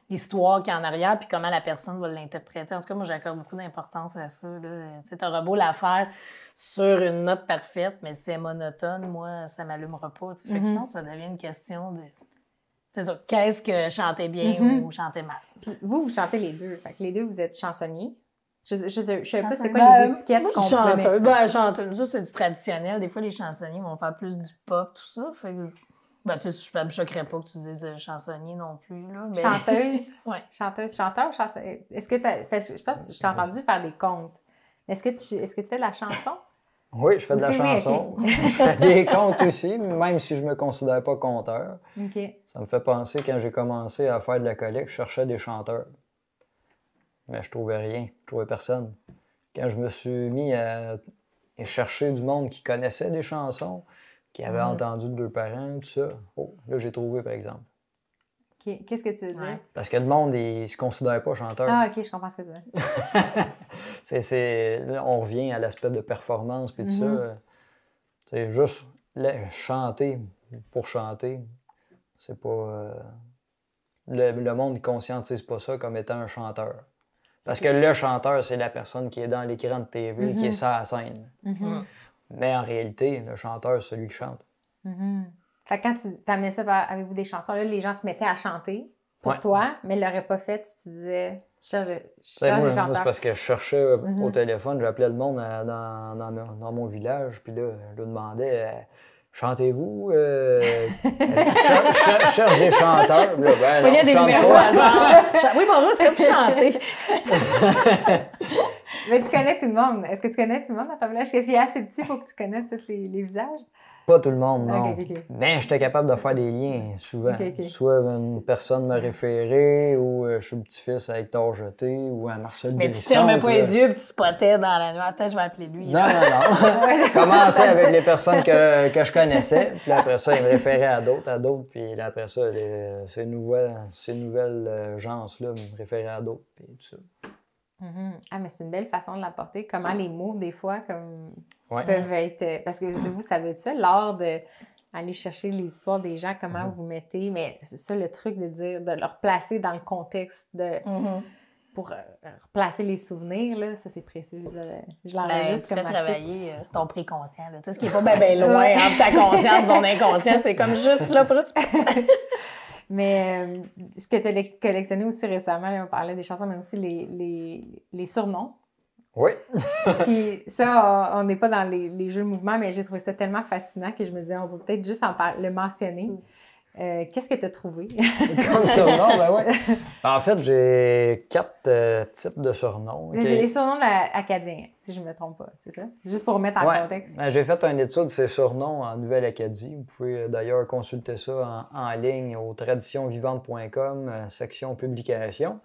l'histoire qui est en arrière, puis comment la personne va l'interpréter. En tout cas, moi, j'accorde beaucoup d'importance à ça. Tu sais, t'auras beau la faire sur une note parfaite, mais si elle est monotone, moi, ça m'allumera pas. Tu sais. Fait que non, ça devient une question de... C'est ça. Qu'est-ce que chanter bien ou chanter mal? Puis vous chantez les deux. Fait que les deux, vous êtes chansonniers. Je sais pas c'est quoi les étiquettes qu'on chanteuse. Chanteuse, ça, c'est du traditionnel. Des fois, les chansonniers vont faire plus du pop, tout ça. Fait que, tu sais, je me choquerais pas que tu dises chansonnier non plus. Là, mais... Chanteuse? Oui. Chanteuse, chanteur, chanson... Est-ce que je pense que je t'ai entendu faire des contes. Est-ce que tu fais de la chanson? Oui, je fais de la chanson. Okay. Je fais des contes aussi, même si je me considère pas conteur. Okay. Ça me fait penser, quand j'ai commencé à faire de la collecte, je cherchais des chanteurs. Mais je trouvais rien, je trouvais personne. Quand je me suis mis à chercher du monde qui connaissait des chansons, qui avait entendu de leurs parents, tout ça, là j'ai trouvé par exemple. Okay. Qu'est-ce que tu veux dire? Parce que le monde, il se considère pas chanteur. Ah, OK, je comprends ce que tu veux dire. Là, on revient à l'aspect de performance puis tout ça. C'est juste chanter pour chanter. C'est pas... le monde ne conscientise pas ça comme étant un chanteur. Parce que le chanteur, c'est la personne qui est dans l'écran de TV, qui est sur la scène. Mais en réalité, le chanteur, c'est celui qui chante. Fait que quand tu amenais ça, avez-vous des chansons, là, les gens se mettaient à chanter pour toi, mais ils ne l'auraient pas fait si tu disais « je cherche des chanteurs ». Moi, c'est parce que je cherchais au téléphone, j'appelais le monde dans mon village, puis là, je leur demandais chantez-vous? Je cherche des chanteurs. Il y a des numéros à hasard. Oui, bonjour, est-ce que vous chantez? Mais tu connais tout le monde. Est-ce que tu connais tout le monde dans ton village? Est-ce qu'il est assez petit pour que tu connaisses tous les visages? Pas tout le monde, non. Okay. Mais j'étais capable de faire des liens, souvent. Soit une personne m'a référé, ou je suis le petit-fils à Hector Jeté, ou à Marcel Bélisson. Mais tu fermais pas les yeux et tu spottais dans la nuit. Peut-être je vais appeler lui. Non. Je commençais avec les personnes que je connaissais, puis après ça, ils me référaient à d'autres, puis là, après ça, ces nouvelles gens-là me référaient à d'autres, puis tout ça. Ah, mais c'est une belle façon de l'apporter. Comment les mots, des fois, peuvent être... Parce que vous savez ça, l'art d'aller chercher les histoires des gens, comment vous mettez... Mais c'est ça, le truc de dire, de leur placer dans le contexte pour replacer les souvenirs, là, ça, c'est précieux. Je l'enregistre comme tu fais travailler ton préconscient. Tu sais, ce qui n'est pas bien loin entre ta conscience et ton inconscient. C'est comme juste là, pour juste... Mais ce que tu as collectionné aussi récemment, là, on parlait des chansons, mais aussi les surnoms. Oui. Puis ça, on n'est pas dans les jeux de mouvement, mais j'ai trouvé ça tellement fascinant que je me disais, on peut peut-être juste le mentionner. Qu'est-ce que tu as trouvé? Comme surnom, ben ouais. En fait, j'ai 4 types de surnoms. Les surnoms acadiens, si je ne me trompe pas, c'est ça? Juste pour remettre en contexte. J'ai fait une étude de ces surnoms en Nouvelle-Acadie. Vous pouvez d'ailleurs consulter ça en ligne au traditionvivante.com, section publication.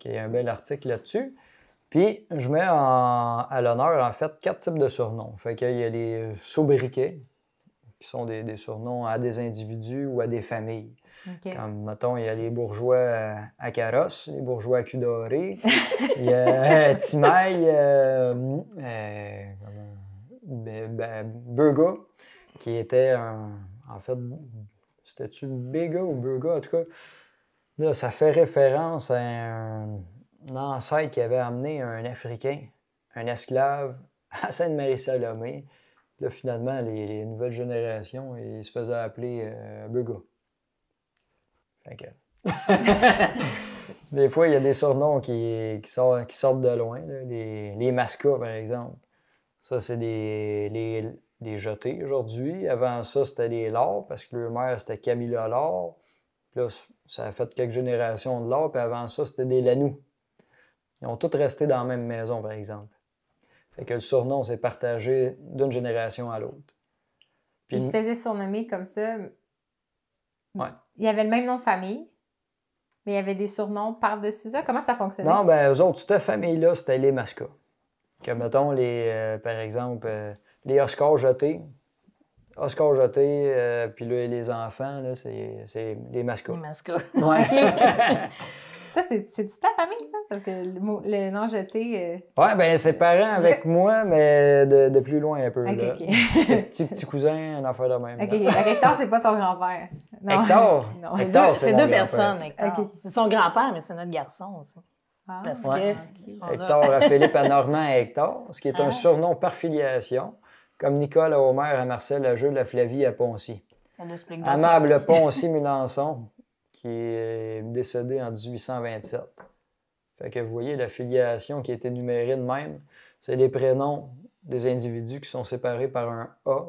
Il y a un bel article là-dessus. Puis, je mets à l'honneur, en fait, 4 types de surnoms. Il y a les sobriquets, qui sont des surnoms à des individus ou à des familles. Comme, mettons, il y a les bourgeois à carrosse, les bourgeois à cul doré, il y a Timaille, Burga, qui était en fait, c'était-tu Béga ou Burga? En tout cas, là, ça fait référence à un ancêtre qui avait amené un Africain un esclave à Sainte-Marie-Salomé. Là, finalement, les nouvelles générations, ils se faisaient appeler Beuga. Fait que... Des fois, il y a des surnoms qui sortent de loin. Là. Les mascas, par exemple. Ça, c'est les jetés aujourd'hui. Avant ça, c'était les Laure, parce que leur mère, c'était Camilla Laure. Puis là, ça a fait quelques générations de Laure. Puis avant ça, c'était des Lanoux. Ils ont tous resté dans la même maison, par exemple. Fait que le surnom s'est partagé d'une génération à l'autre. Puis, ils se faisaient surnommer comme ça. Ouais. Il y avait le même nom de famille, mais il y avait des surnoms par-dessus ça. Comment ça fonctionnait? Non, ben eux autres, cette famille-là, c'était les mascas. Que, mettons, par exemple, les Oscar jetés. Oscar jetés, puis là, les enfants, là, c'est les mascas. Les mascas. Ouais. Ça, c'est-tu ta famille, ça? Parce que le nom jeté... Ouais, ben c'est parents avec moi, mais de plus loin un peu. OK, là. OK. C'est petit cousin, une affaire de même. OK, Hector, c'est pas ton grand-père. Non. Hector? Non. Hector, C'est mon deux grand-père. personnes, Hector. OK. C'est son grand-père, mais c'est notre garçon aussi. Ah, Parce Ouais. que... OK. on a- Hector à Philippe, à Normand, à Hector, ce qui est un Ah. surnom par filiation, comme Nicole à Homer, à Marcel, à Jules, à Flavie, à Poncy. Elle explique donc Amable Poncy-Mulançon, qui est décédé en 1827. Fait que vous voyez, la filiation qui a été numérée de même, c'est les prénoms des individus qui sont séparés par un A,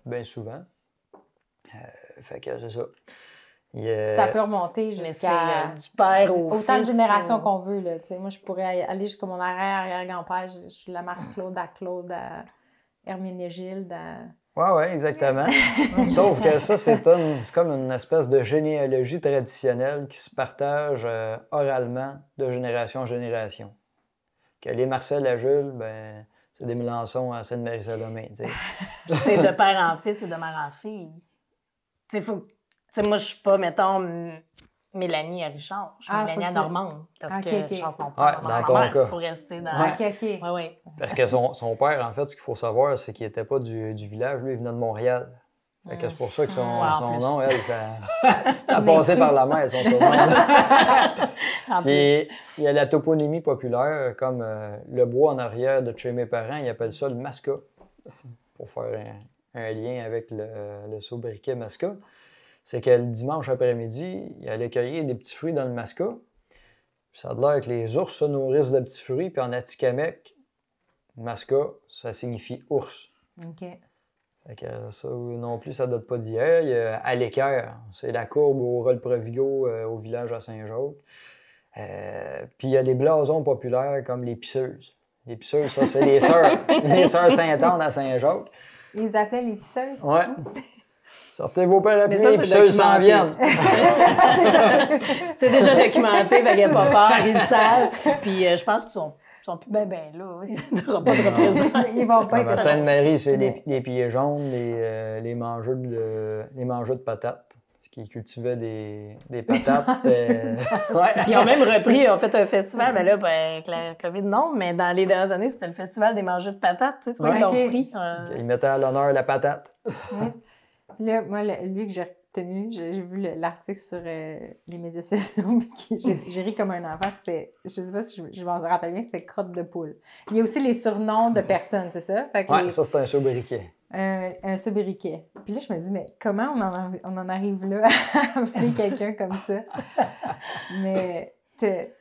bien souvent. Fait que c'est ça. Ça peut remonter Mais c'est jusqu'à du père au autant de fils, générations qu'on veut. Là, tu sais. Moi, je pourrais aller jusqu'à mon arrière-grand-père. Je suis la Marie-Claude à Claude, à Herménégilde, à... Oui, exactement. Sauf que ça, c'est comme une espèce de généalogie traditionnelle qui se partage oralement de génération en génération. Que les Marcel à Jules, ben, c'est des Melançons à Sainte-Marie-Salomé. Tu sais. C'est de père en fils et de mère en fille. Tu sais, moi, je suis pas, mettons, Mélanie à Richard. Je suis Ah, Mélanie faut à que tu- Normande. Parce Ok, que ok. je chante mon Ouais, père, dans ma ton mère. cas. Il faut rester dans... OK, OK. Oui, oui. Parce que son père, en fait, ce qu'il faut savoir, c'est qu'il n'était pas du village. Lui, il venait de Montréal. Fait que c'est pour ça que son, Ouais, en son plus. nom, elle, ça a passé par la mer, son surnom. En Puis, plus. il y a la toponymie populaire, comme le bois en arrière de chez mes parents, ils appellent ça le masca, pour faire un lien avec le sobriquet masca. C'est que le dimanche après-midi, il allait cueillir des petits fruits dans le masca. Puis ça a l'air que les ours se nourrissent de petits fruits, puis en Atikamekw, masca, ça signifie ours. OK. Fait que ça non plus, ça date pas d'hier. Il y a à l'équerre, c'est la courbe au Rôle-Provigo au village à Saint-Jacques. Puis il y a les blasons populaires comme les pisseuses. Les pisseuses, ça, c'est les sœurs Sainte-Anne à Saint-Jacques. Ils les appelaient les pisseuses? Ouais. Sortez vos parapluies, Mais ça, les c'est pisseuses s'en documenté. viennent. C'est déjà documenté, fait qu'il n'y a pas peur, ils le savent. Puis je pense qu'ils sont plus ben là. Il n'y aura pas de représentants. Ils vont pas Comme à être... Sainte-Marie, c'est les pieds jaunes, les mangeurs de patates. Qui cultivaient des patates. Ouais. Puis ils ont même repris, ils ont fait un festival, ben là, avec la COVID, non, mais dans les dernières années, c'était le festival des mangeurs de patates, tu vois, Ouais. ils l'ont Ok. repris. Ils mettaient à l'honneur la patate. Là, moi, lui que j'ai retenu, j'ai vu l'article sur les médias sociaux, puis j'ai ri comme un enfant. C'était, je sais pas si je m'en rappelle bien, c'était crotte de poule. Il y a aussi les surnoms de personnes, c'est ça? Fait que Ouais, ça, c'est un sobriquet. un sobriquet. Puis là, je me dis, mais comment on en arrive là à appeler quelqu'un comme ça? Mais, c'est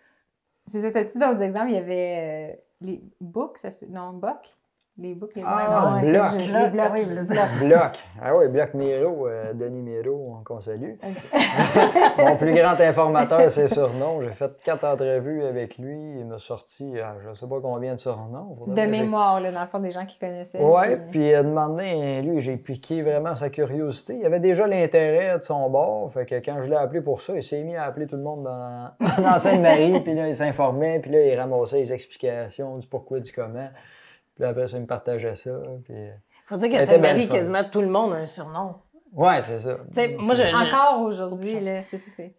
ça, t'as-tu d'autres exemples? Il y avait les books, ça se peut... Non, Boc? Les books, les Ah, ouais, Bloc. les blocs. Oui, le Bloc. Ah oui, Bloc Miro, Denis Miro, qu'on salue. Mon plus grand informateur, c'est surnom. J'ai fait 4 entrevues avec lui. Il m'a sorti, je ne sais pas combien de surnoms. De mémoire, là, dans le fond, des gens qui connaissaient. Oui, puis à un moment donné, lui, j'ai piqué vraiment sa curiosité. Il avait déjà l'intérêt de son bord. Fait que quand je l'ai appelé pour ça, il s'est mis à appeler tout le monde dans Sainte-Marie. Puis là, il s'informait. Puis là, il ramassait les explications du pourquoi, du comment. Puis après ça, il me partageait ça. Puis... faut dire Ça a qu'à été Sainte-Marie, bien le fun. quasiment tout le monde a un surnom. Ouais, c'est ça. Tu sais, moi, Encore aujourd'hui, là, c'est...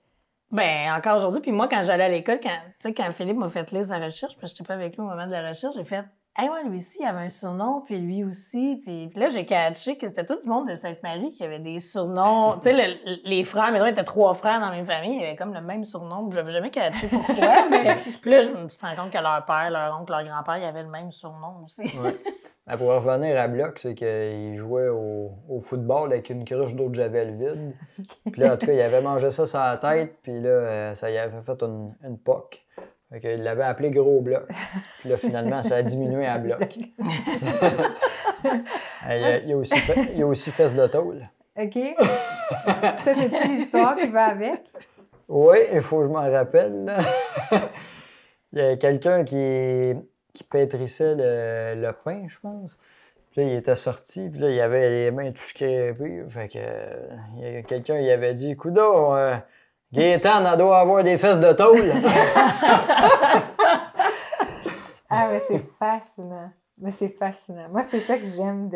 Ben, encore aujourd'hui. Puis moi, quand j'allais à l'école, quand Philippe m'a fait lire sa recherche, parce que j'étais pas avec lui au moment de la recherche, j'ai fait hey, ouais, lui aussi, il avait un surnom, puis lui aussi. Puis là, j'ai catché que c'était tout du monde de Sainte-Marie qui avait des surnoms. Tu sais, les frères, mais là, il était 3 frères dans la même famille, ils avaient comme le même surnom. Je n'avais jamais catché pourquoi, mais puis là, je me suis rendu compte que leur père, leur oncle, leur grand-père, ils avaient le même surnom aussi. Ouais. Ben, pour revenir à Bloch, c'est qu'il jouait au football avec une cruche d'eau de javel vide. Puis là, en tout cas, il avait mangé ça sur la tête, puis là, ça y avait fait une poque. Fait qu'il l'avait appelé Gros Bloc. Puis là, finalement, ça a diminué à Bloc. Il y a aussi Fesse de tôle. OK. Peut-être as-tu l'histoire qui va avec? Oui, il faut que je m'en rappelle. Là. Il y a quelqu'un qui pétrissait le pain, je pense. Puis là, il était sorti, puis là, il avait les mains tout scrapées. Fait que quelqu'un il avait dit « Coudon, Gaétane, elle doit avoir des fesses de tôle. » Ah, mais c'est fascinant. Mais c'est fascinant. Moi, c'est ça que j'aime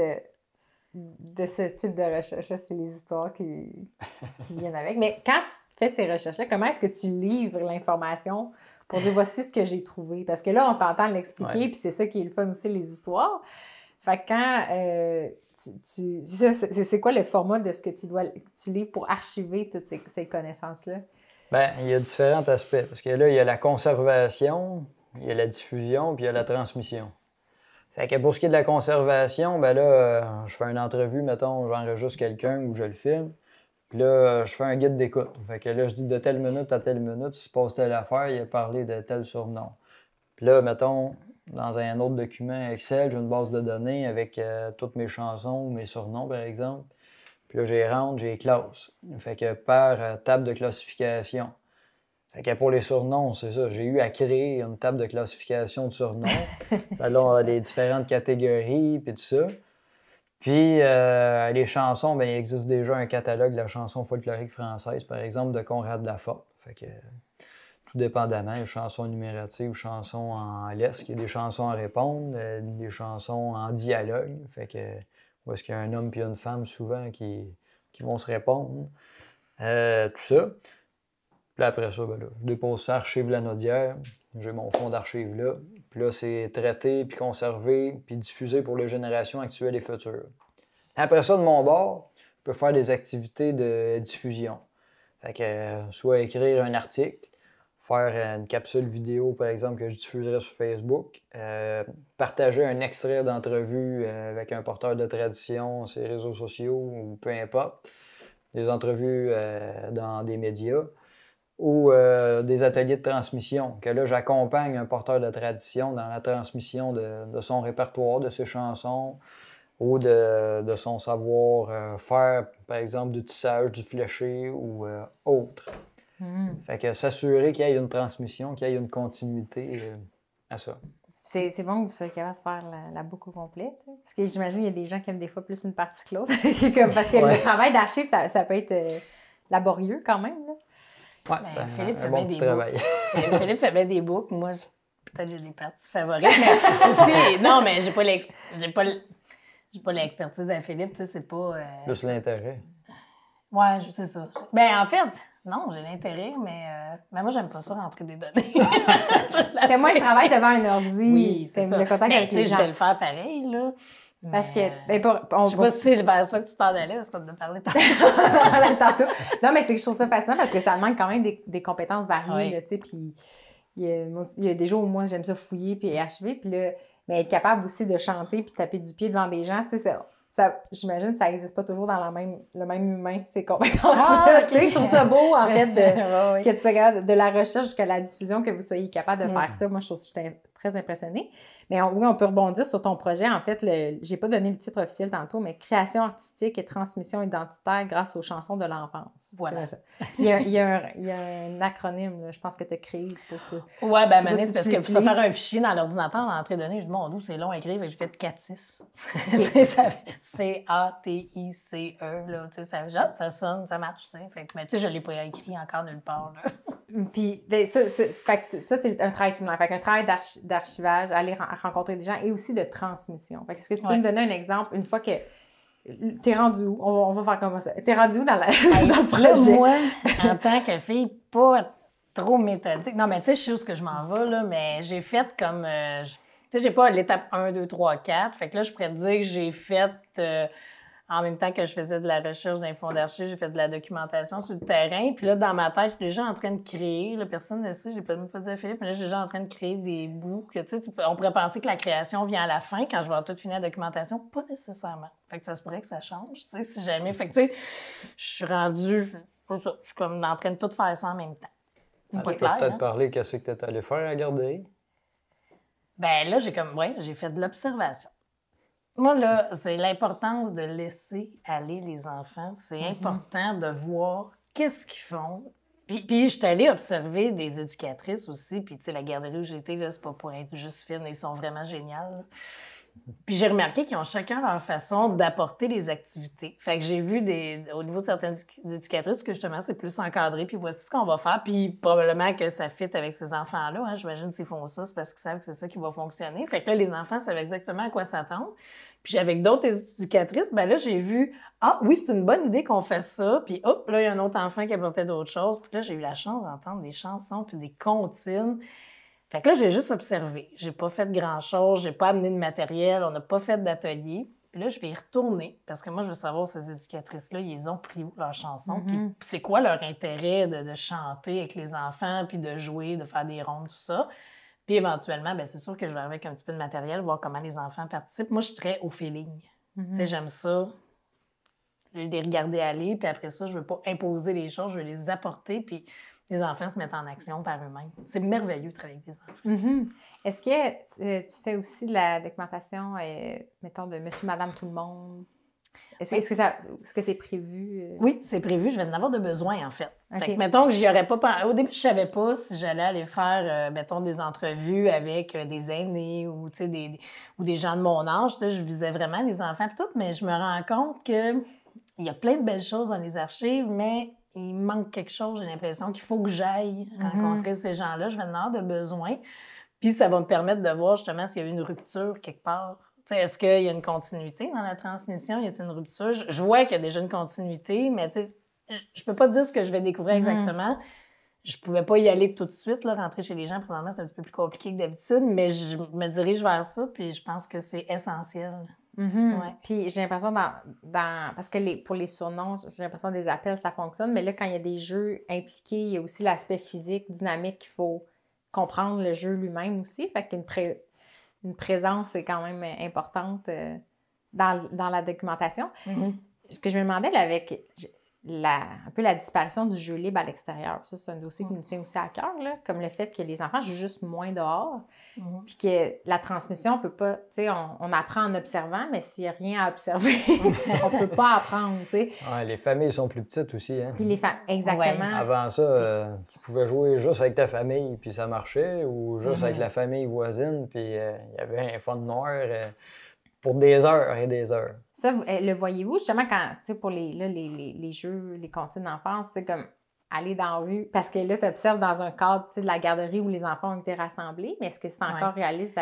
de ce type de recherche-là, c'est les histoires qui viennent avec. Mais quand tu fais ces recherches-là, comment est-ce que tu livres l'information pour dire voici ce que j'ai trouvé? Parce que là, on t'entend l'expliquer, Ouais. puis c'est ça qui est le fun aussi, les histoires. Fait que quand c'est quoi le format de ce que tu livres pour archiver toutes ces connaissances-là? Bien, il y a différents aspects. Parce que là, il y a la conservation, il y a la diffusion, puis il y a la transmission. Fait que pour ce qui est de la conservation, ben là, je fais une entrevue, mettons, j'enregistre quelqu'un ou je le filme. Puis là, je fais un guide d'écoute. Fait que là, je dis de telle minute à telle minute, il se passe telle affaire, il a parlé de tel surnom. Puis là, mettons, dans un autre document Excel, j'ai une base de données avec toutes mes chansons, mes surnoms, par exemple. Puis là, j'y rentre, j'ai les classes. Fait que par table de classification. Fait que pour les surnoms, c'est ça. J'ai eu à créer une table de classification de surnoms. Selon les différentes catégories, puis tout ça. Puis les chansons, bien, il existe déjà un catalogue de la chanson folklorique française, par exemple, de Conrad Laforte. Fait que tout dépendamment, il y a chansons énumératives, chansons en lesque, il y a des chansons à répondre, des chansons en dialogue. Fait que où est-ce qu'il y a un homme puis une femme souvent qui vont se répondre. Tout ça. Puis là, après ça, ben là, je dépose ça, archive Lanaudière. J'ai mon fonds d'archives là. Puis là, c'est traité, puis conservé, puis diffusé pour les générations actuelles et futures. Après ça, de mon bord, je peux faire des activités de diffusion. Fait que soit écrire un article, faire une capsule vidéo, par exemple, que je diffuserai sur Facebook, partager un extrait d'entrevue avec un porteur de tradition sur les réseaux sociaux ou peu importe, des entrevues dans des médias, ou des ateliers de transmission, que là, j'accompagne un porteur de tradition dans la transmission de son répertoire, de ses chansons, ou de son savoir-faire, par exemple, du tissage, du fléché ou autre. Fait que s'assurer qu'il y ait une transmission, qu'il y ait une continuité à ça. C'est bon que vous soyez capable de faire la boucle complète. Parce que j'imagine qu'il y a des gens qui aiment des fois plus une partie que l'autre. Parce que le travail d'archive, ça peut être laborieux quand même. Là. Ouais, c'est un bon petit travail. Philippe fait bien des boucles. Moi, peut-être j'ai des parties favorites. Mais aussi, non, mais j'ai pas l'expertise à Philippe. Tu sais, c'est pas... Plus l'intérêt. Ouais, c'est ça. Ben en fait, non, j'ai l'intérêt, mais moi, j'aime pas ça rentrer des données. T'aimes moins le travail devant un ordi. Oui, c'est ça. Le contact avec les gens. Je vais le faire pareil, là. Parce que... je sais pas si c'est vers ça que tu t'en allais, parce qu'on a parlé tantôt. Non, mais c'est que je trouve ça fascinant parce que ça demande quand même des compétences variées, là, tu sais, puis il y a des jours où moi, j'aime ça fouiller puis archiver, puis là, mais être capable aussi de chanter puis taper du pied devant des gens, tu sais, j'imagine que ça n'existe pas toujours dans le même humain, ces compétences-là. Tu sais, je trouve ça beau, en fait, que tu sois capable, de la recherche jusqu'à la diffusion, que vous soyez capable de faire ça. Moi, je trouve que j'étais très impressionnée. Mais oui, on peut rebondir sur ton projet. En fait, j'ai pas donné le titre officiel tantôt, mais création artistique et transmission identitaire grâce aux chansons de l'enfance. Voilà. Ça. Puis il y a un acronyme, là, je pense que tu as créé pour ça. Oui, ben Manis, parce que pour ça faire un fichier dans l'ordinateur, en entrée de données, je dis, mon Dieu, c'est long à écrire, et je fais 4-6. C-A-T-I-C-E, là, tu sais, ça sonne, ça marche, tu sais. Mais tu sais, je l'ai pas écrit encore nulle part, là. Puis, ça, c'est un travail similaire. Fait qu'un travail d'archivage, aller rencontrer des gens et aussi de transmission. Fait que est-ce que tu peux me donner un exemple, une fois que t'es rendu où? On va faire comme ça. T'es rendu où dans le projet? Là, moi, en tant que fille, pas trop méthodique. Non, mais tu sais, je sais où ce que je m'en vais, là, mais j'ai fait comme... Tu sais, j'ai pas l'étape 1, 2, 3, 4. Fait que là, je pourrais te dire que j'ai fait, en même temps que je faisais de la recherche dans les fonds d'archives, j'ai fait de la documentation sur le terrain. Puis là, dans ma tête, je suis déjà en train de créer, là, personne ne sait, je l'ai même pas dit à Philippe, mais là, je suis déjà en train de créer des bouts que, tu sais, on pourrait penser que la création vient à la fin, quand je vais avoir tout fini la documentation. Pas nécessairement. Fait que ça se pourrait que ça change, tu sais, si jamais. Fait que, tu sais, je suis rendue, pour ça, je suis comme en train de tout faire ça en même temps. C'est pas Tu peux clair, peut-être hein? parler qu'est-ce que tu es allé faire à la garderie? Ben là, j'ai fait de l'observation. Moi, là, c'est l'importance de laisser aller les enfants. C'est important de voir qu'est-ce qu'ils font. Puis je suis allée observer des éducatrices aussi. Puis, tu sais, la garderie où j'étais, là, c'est pas pour être juste fine, ils sont vraiment géniales, là. Puis j'ai remarqué qu'ils ont chacun leur façon d'apporter les activités. Fait que j'ai vu au niveau de certaines éducatrices que justement, c'est plus encadré, puis voici ce qu'on va faire. Puis probablement que ça fit avec ces enfants-là. Hein. J'imagine s'ils font ça, c'est parce qu'ils savent que c'est ça qui va fonctionner. Fait que là, les enfants savaient exactement à quoi s'attendre. Puis avec d'autres éducatrices, ben là, j'ai vu, ah oui, c'est une bonne idée qu'on fasse ça. Puis hop, là, il y a un autre enfant qui apportait d'autres choses. Puis là, j'ai eu la chance d'entendre des chansons puis des comptines. Fait que là, j'ai juste observé. J'ai pas fait grand-chose, j'ai pas amené de matériel, on n'a pas fait d'atelier. Puis là, je vais y retourner parce que moi, je veux savoir ces éducatrices-là, ils ont pris où leurs chansons, puis c'est quoi leur intérêt de chanter avec les enfants, puis de jouer, de faire des rondes, tout ça. Puis éventuellement, bien, c'est sûr que je vais arriver avec un petit peu de matériel, voir comment les enfants participent. Moi, je suis très au feeling. Tu sais, j'aime ça, les regarder aller, puis après ça, je veux pas imposer les choses, je veux les apporter, puis les enfants se mettent en action par eux-mêmes. C'est merveilleux de travailler avec des enfants. Est-ce que tu fais aussi de la documentation, mettons, de Monsieur, Madame, tout le monde? Est-ce que c'est prévu? Oui, c'est prévu. Je vais en avoir de besoin, en fait. Okay. Fait que, mettons que j'y aurais pas pensé. Au début, je savais pas si j'allais aller faire, mettons, des entrevues avec des aînés ou, tu sais, ou des gens de mon âge. Tu sais, je visais vraiment les enfants et tout, mais je me rends compte qu'il y a plein de belles choses dans les archives, mais il manque quelque chose. J'ai l'impression qu'il faut que j'aille rencontrer ces gens-là. Je vais en avoir de besoin. Puis ça va me permettre de voir justement s'il y a eu une rupture quelque part. T'sais, est-ce qu'il y a une continuité dans la transmission? Y a-t-il une rupture? Je vois qu'il y a déjà une continuité, mais je peux pas te dire ce que je vais découvrir exactement. Je pouvais pas y aller tout de suite, là, rentrer chez les gens. Présentement, c'est un petit peu plus compliqué que d'habitude, mais je me dirige vers ça, puis je pense que c'est essentiel. Ouais. Puis j'ai l'impression parce que pour les surnoms, j'ai l'impression que des appels, ça fonctionne, mais là, quand il y a des jeux impliqués, il y a aussi l'aspect physique, dynamique, qu'il faut comprendre le jeu lui-même aussi. Fait qu'une présence est quand même importante dans la documentation. Ce que je me demandais là, avec un peu la disparition du jeu libre à l'extérieur, ça, c'est un dossier qui me tient aussi à cœur, là, comme le fait que les enfants jouent juste moins dehors, puis que la transmission, on peut pas, tu sais, on apprend en observant, mais s'il n'y a rien à observer, on peut pas apprendre, tu sais. Ouais, les familles sont plus petites aussi, hein? Puis exactement. Ouais. Avant ça, tu pouvais jouer juste avec ta famille, puis ça marchait, ou juste avec la famille voisine, puis il y avait un fond noir pour des heures et des heures. Ça, le voyez-vous, justement, quand, tu sais, pour les jeux, les comptines d'enfance, c'est comme aller dans la rue, parce que là, tu observes dans un cadre, tu sais, de la garderie où les enfants ont été rassemblés, mais est-ce que c'est encore réaliste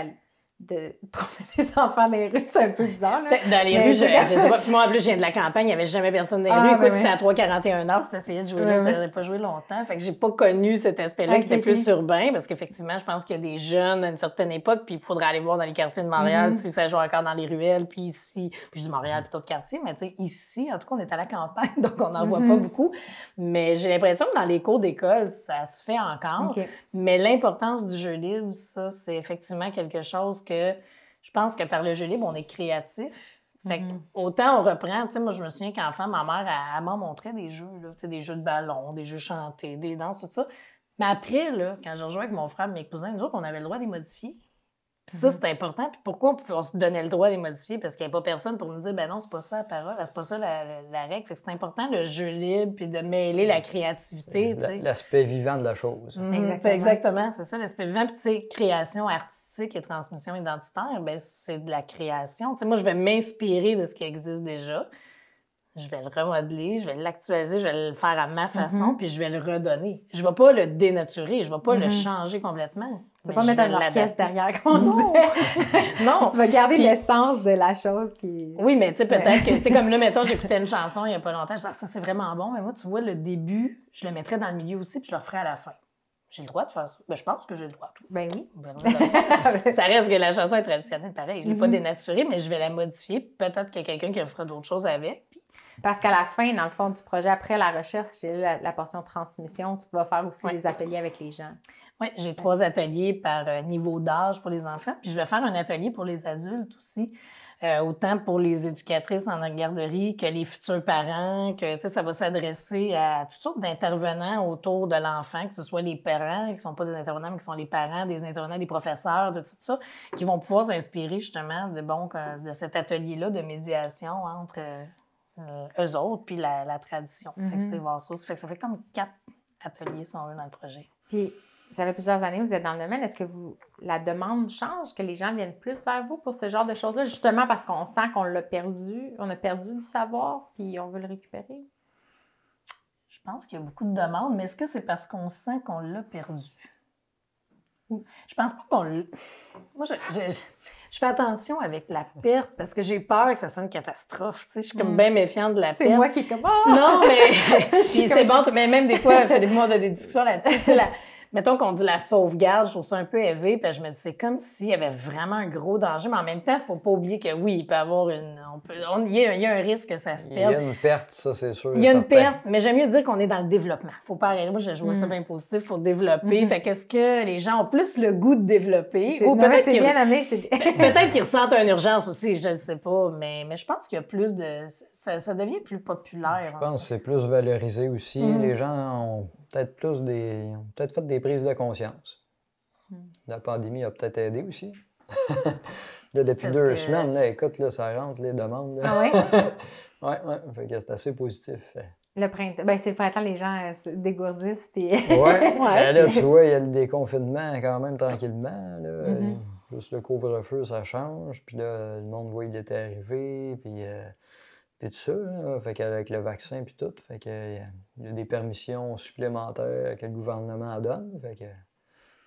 de trouver des enfants dans les rues? C'est un peu bizarre, là. Dans les rues, je sais pas. Moi, en plus, je viens de la campagne, il n'y avait jamais personne dans les rues. Écoute, c'était à 3h41 heures, si tu essayais de jouer là, tu n'aurais pas joué longtemps. Fait que j'ai pas connu cet aspect-là qui était plus urbain, parce qu'effectivement, je pense qu'il y a des jeunes à une certaine époque, puis il faudrait aller voir dans les quartiers de Montréal si ça joue encore dans les ruelles, puis ici, puis je dis Montréal, puis d'autres quartiers, mais tu sais, ici, en tout cas, on est à la campagne, donc on n'en voit pas beaucoup. Mais j'ai l'impression que dans les cours d'école, ça se fait encore. Mais l'importance du jeu libre, ça, c'est effectivement quelque chose que je pense que par le jeu libre, on est créatif. Fait que autant on reprend, tu sais, moi, je me souviens qu'enfant, ma mère, elle m'en montrait des jeux, là, tu sais, des jeux de ballon, des jeux chantés, des danses, tout ça. Mais après, là, quand je rejouais avec mon frère et mes cousins, nous autres, on avait le droit de les modifier. Puis ça, c'est important. Puis pourquoi on se donnait le droit de les modifier? Parce qu'il n'y a pas personne pour nous dire, ben non, c'est pas ça la parole, c'est pas ça la règle. Fait que c'est important, le jeu libre, puis de mêler la créativité. L'aspect vivant de la chose. Exactement, c'est ça, l'aspect vivant. Puis tu sais, création artistique et transmission identitaire, ben c'est de la création. Tu sais, moi, je vais m'inspirer de ce qui existe déjà. Je vais le remodeler, je vais l'actualiser, je vais le faire à ma façon, puis je vais le redonner. Je ne vais pas le dénaturer, je ne vais pas le changer complètement. Tu ne vas pas mettre un orchestre derrière, comme on disait. Non! Tu vas garder l'essence de la chose qui... Oui, mais tu sais, peut-être que, tu sais, comme là, mettons, j'écoutais une chanson il n'y a pas longtemps, je disais, ça, c'est vraiment bon, mais moi, tu vois, le début, je le mettrais dans le milieu aussi, puis je le ferais à la fin. j'ai le droit de faire ça. Ben, je pense que j'ai le droit. Ben oui. Ça reste que la chanson est traditionnelle, pareil. Je ne l'ai pas Mhm. dénaturée, mais je vais la modifier. Peut-être qu'il y a quelqu'un qui fera d'autres choses avec. Parce qu'à la fin, dans le fond du projet, après la recherche, j'ai la portion transmission, tu vas faire aussi Ouais. des ateliers avec les gens. Oui, j'ai 3 ateliers par niveau d'âge pour les enfants. Puis je vais faire un atelier pour les adultes aussi. Autant pour les éducatrices en garderie que les futurs parents, que ça va s'adresser à toutes sortes d'intervenants autour de l'enfant, que ce soit les parents, qui ne sont pas des intervenants, mais qui sont les parents, des intervenants, des professeurs, de tout ça, qui vont pouvoir s'inspirer justement de cet atelier-là de médiation entre eux autres puis la tradition. Fait que c'est voir ça. Fait que ça fait comme 4 ateliers, si on veut, dans le projet. Puis, ça fait plusieurs années que vous êtes dans le domaine. Est-ce que la demande change, que les gens viennent plus vers vous pour ce genre de choses-là, justement parce qu'on sent qu'on l'a perdu, on a perdu du savoir, puis on veut le récupérer? Je pense qu'il y a beaucoup de demandes, mais est-ce que c'est parce qu'on sent qu'on l'a perdu? Je pense pas qu'on l'a... Moi, je fais attention avec la perte parce que j'ai peur que ça soit une catastrophe. Je suis comme bien méfiante de la perte. C'est moi qui est comme... Oh! Non, mais puis c'est bon, mais même des fois, on fait des moments de discussion là-dessus. Mettons qu'on dit la sauvegarde, je trouve ça un peu élevé, puis je me dis, c'est comme s'il y avait vraiment un gros danger, mais en même temps, il ne faut pas oublier que oui, il peut y avoir il y a un risque que ça se perde. Il y a une perte, ça, c'est sûr. Il y a une perte, mais j'aime mieux dire qu'on est dans le développement. Il ne faut pas arrêter. Moi, je vois ça bien positif, il faut développer. Fait qu'est-ce que les gens ont plus le goût de développer? Ou peut-être c'est bien amené. Peut-être qu'ils ressentent une urgence aussi, je ne sais pas, mais je pense qu'il y a plus de... Ça devient plus populaire. Je pense que c'est plus valorisé aussi. Les gens ont peut-être fait des prises de conscience. La pandémie a peut-être aidé aussi. Là, depuis 2 semaines, là, écoute, là, ça rentre les demandes. Là. Ah ouais? Oui. Fait que c'est assez positif. Le printemps. Ben, c'est le printemps, les gens se dégourdissent. Puis... Ouais. Là, tu vois, il y a le déconfinement quand même tranquillement. Là. Juste le couvre-feu, ça change. Puis là, le monde voit il était arrivé. Puis tout ça. Là. Fait qu'avec le vaccin puis tout, fait que il y a des permissions supplémentaires que le gouvernement donne. Fait que le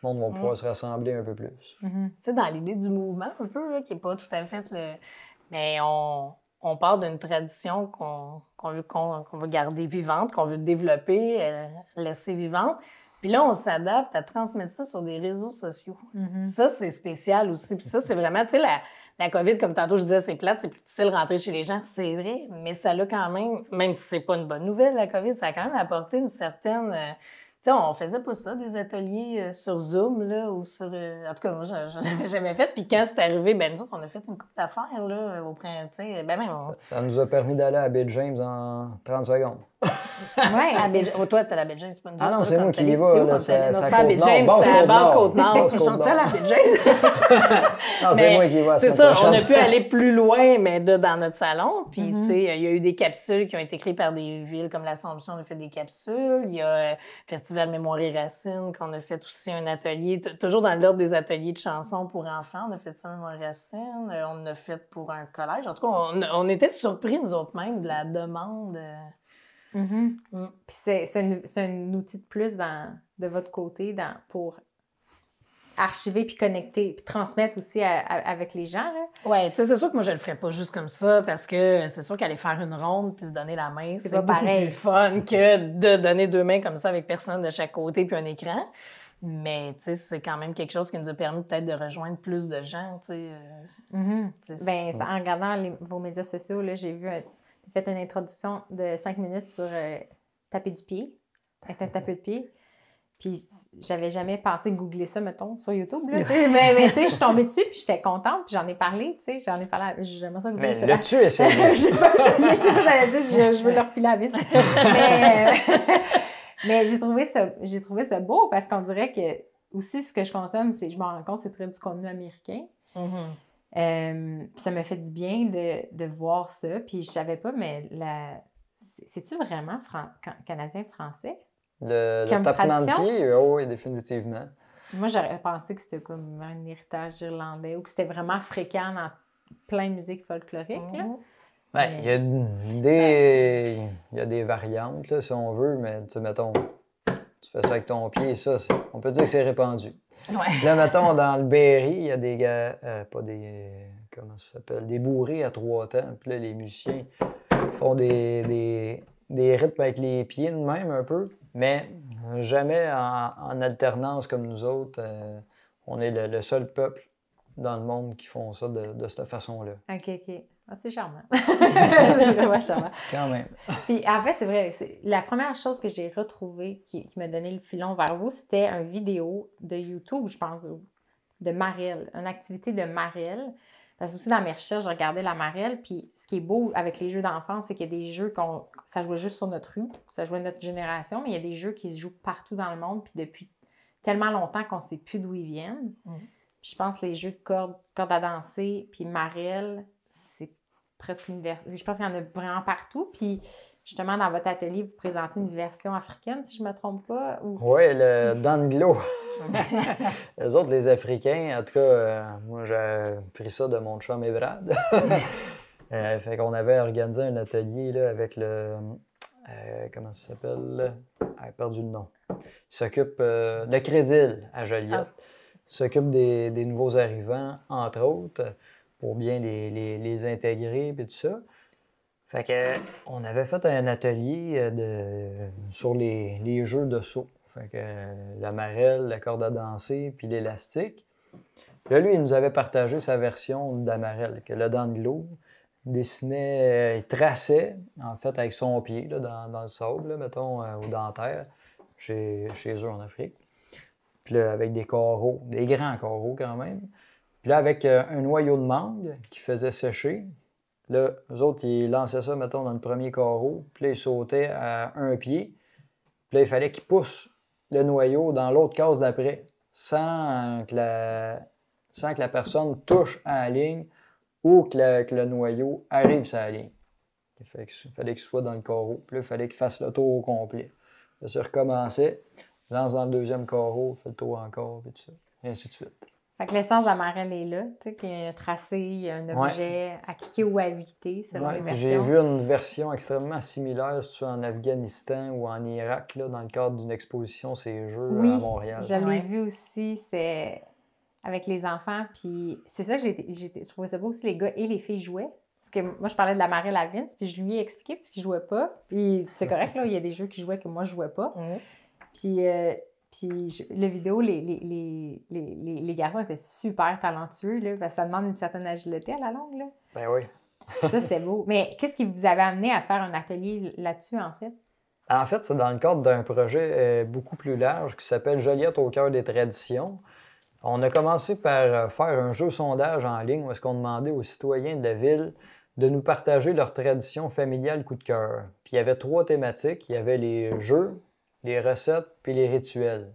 monde va pouvoir se rassembler un peu plus. Tu sais, dans l'idée du mouvement, un peu, là, qui n'est pas tout à fait le... Mais on part d'une tradition qu'on veut garder vivante, qu'on veut développer, laisser vivante. Puis là, on s'adapte à transmettre ça sur des réseaux sociaux. Ça, c'est spécial aussi. Puis ça, c'est vraiment, tu sais, la COVID, comme tantôt je disais, c'est plate, c'est plus difficile de rentrer chez les gens, c'est vrai, mais ça l'a quand même si c'est pas une bonne nouvelle, la COVID, ça a quand même apporté une certaine... tu sais, on faisait pas ça, des ateliers sur Zoom, là, ou sur... en tout cas, moi, j'en avais jamais fait. Puis quand c'est arrivé, ben nous autres, on a fait une couple d'affaires, là, au printemps, tu sais, ben même... Ça nous a permis d'aller à Bill James en 30 secondes. Oui, toi, t'as la Bill James, c'est pas une Ah non, c'est moi qui y va, là, c'est à Côte-Nord. C'est à Basse-Côte-Nord. Je chante ça, la Bill James. Non, c'est moi qui y va. C'est ça, on a pu aller plus loin, mais dans notre salon. Puis, tu sais, il y a eu des capsules qui ont été créées par des villes comme l'Assomption, on a fait des capsules. Il y a Festival Mémoire et Racines, qu'on a fait aussi un atelier, toujours dans l'ordre des ateliers de chansons pour enfants. On a fait ça Mémoire et Racines. On a fait pour un collège. En tout cas, on était surpris, nous autres mêmes, de la demande. Puis c'est un outil de plus de votre côté pour archiver puis connecter puis transmettre aussi avec les gens. Oui, tu sais, c'est sûr que moi, je le ferais pas juste comme ça parce que c'est sûr qu'aller faire une ronde puis se donner la main, c'est beaucoup plus fun que de donner 2 mains comme ça avec personne de chaque côté puis un écran. Mais, tu sais, c'est quand même quelque chose qui nous a permis peut-être de rejoindre plus de gens, tu sais. Ben, en regardant vos médias sociaux, là, j'ai fait une introduction de 5 minutes sur taper du pied, être un tapeur de pied. Puis j'avais jamais pensé googler ça, mettons, sur YouTube. Là, mais tu sais, je suis tombée dessus, puis j'étais contente, puis j'en ai parlé, tu sais, j'aimerais ça googler ça. Mais là-dessus, essayé. J'ai pas essayé, c'est ça, j'allais dire, je veux leur filer à vite. Mais j'ai trouvé ça beau, parce qu'on dirait que, aussi, ce que je consomme, je me rends compte, c'est très du contenu américain. Puis ça m'a fait du bien de voir ça. Puis je savais pas, mais c'est-tu vraiment canadien-français? Le tapement de pied, oui, définitivement. Moi, j'aurais pensé que c'était comme un héritage irlandais ou que c'était vraiment fréquent dans plein de musique folklorique. Ben, il y a des variantes, là, si on veut, mais tu sais, mettons, tu fais ça avec ton pied, ça, on peut dire que c'est répandu. Ouais. Là, mettons, dans le Berry, il y a des gars, comment ça s'appelle, des bourrées à 3 temps. Puis là, les musiciens font des rythmes avec les pieds de même un peu. Mais jamais en alternance comme nous autres. On est le seul peuple dans le monde qui font ça de cette façon-là. OK, OK. Ah, c'est charmant. C'est vraiment charmant. Quand même. Puis en fait, c'est vrai, la première chose que j'ai retrouvée qui m'a donné le filon vers vous, c'était une vidéo de YouTube, je pense, de marelle, une activité de marelle. Parce que aussi dans mes recherches, je regardais la marelle, puis ce qui est beau avec les jeux d'enfants, c'est qu'il y a des jeux ça jouait juste sur notre rue, ça jouait notre génération, mais il y a des jeux qui se jouent partout dans le monde, puis depuis tellement longtemps qu'on ne sait plus d'où ils viennent. Puis je pense que les jeux de corde à danser, puis marelle, c'est presque universel. Je pense qu'il y en a vraiment partout. Puis justement, dans votre atelier, vous présentez une version africaine, si je ne me trompe pas. Ou... Oui, le Danglo. Les autres, les Africains, en tout cas, moi, j'ai pris ça de mon chum Ebrad. Fait qu'on avait organisé un atelier là, avec le... comment ça s'appelle? J'ai perdu le nom. Il s'occupe... le Crédil à Joliette. Il s'occupe des nouveaux arrivants, entre autres, pour bien les intégrer et tout ça. Fait que on avait fait un atelier sur les jeux de saut. Fait que la marelle, la corde à danser, puis l'élastique. Là, lui, il nous avait partagé sa version de la marelle, que le Danglo dessinait, il traçait, en fait, avec son pied, là, dans le sable, là, mettons, au dentaire, chez eux en Afrique. Puis là, avec des carreaux, des grands carreaux quand même. Puis là, avec un noyau de mangue qui faisait sécher. Là, eux autres, ils lançaient ça, mettons, dans le premier carreau. Puis là, ils sautaient à un pied. Puis là, il fallait qu'ils poussent le noyau dans l'autre case d'après, sans que la personne touche à la ligne ou que le noyau arrive sur la ligne. Il fallait qu'il soit dans le carreau. Puis là, il fallait qu'il fasse le tour au complet. Là, ça recommençait. Lance dans le deuxième carreau, fait le tour encore, et tout ça. Et ainsi de suite. Fait que l'essence de la marelle est là, tu sais, qu'il y a un tracé, il y a un objet à cliquer ou à éviter, selon les versions. J'ai vu une version extrêmement similaire, si tu es en Afghanistan ou en Irak, là, dans le cadre d'une exposition ces Jeux à Montréal. Oui, je l'ai vu aussi, c'était avec les enfants, puis c'est ça que je trouvais ça beau aussi, les gars et les filles jouaient. Parce que moi, je parlais de la marelle à Vince, puis je lui ai expliqué, parce qu'il jouait pas, puis c'est correct, là, il y a des jeux qui jouaient que moi, je jouais pas. Puis le vidéo, les garçons étaient super talentueux, là, parce que ça demande une certaine agilité à la longue, là. Ben oui. Ça, c'était beau. Mais qu'est-ce qui vous avait amené à faire un atelier là-dessus, en fait? En fait, c'est dans le cadre d'un projet beaucoup plus large qui s'appelle Joliette au cœur des traditions. On a commencé par faire un jeu sondage en ligne où est-ce qu'on demandait aux citoyens de la ville de nous partager leurs traditions familiales coup de cœur. Puis il y avait 3 thématiques. Il y avait les jeux, les recettes, puis les rituels.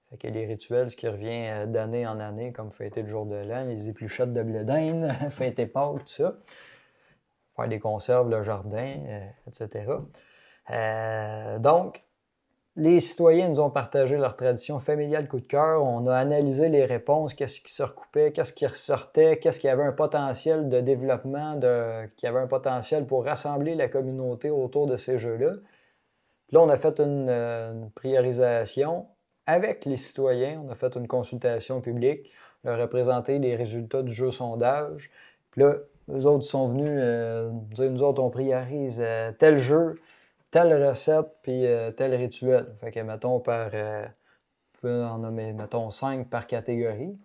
Fait que les rituels, ce qui revient d'année en année, comme fêter le jour de l'an, les épluchettes de blé d'Inde, fêter Pâques, tout ça. Faire des conserves, le jardin, etc. Donc, les citoyens nous ont partagé leur tradition familiale coup de cœur. On a analysé les réponses, qu'est-ce qui se recoupait, qu'est-ce qui ressortait, qu'est-ce qui avait un potentiel de développement, qui avait un potentiel pour rassembler la communauté autour de ces jeux-là. Puis là, on a fait une priorisation avec les citoyens. On a fait une consultation publique, leur a présenté les résultats du jeu sondage. Puis là, eux autres sont venus dire, nous autres, on priorise tel jeu, telle recette, puis tel rituel. Fait que, mettons, vous pouvez en nommer, mettons, 5 par catégorie.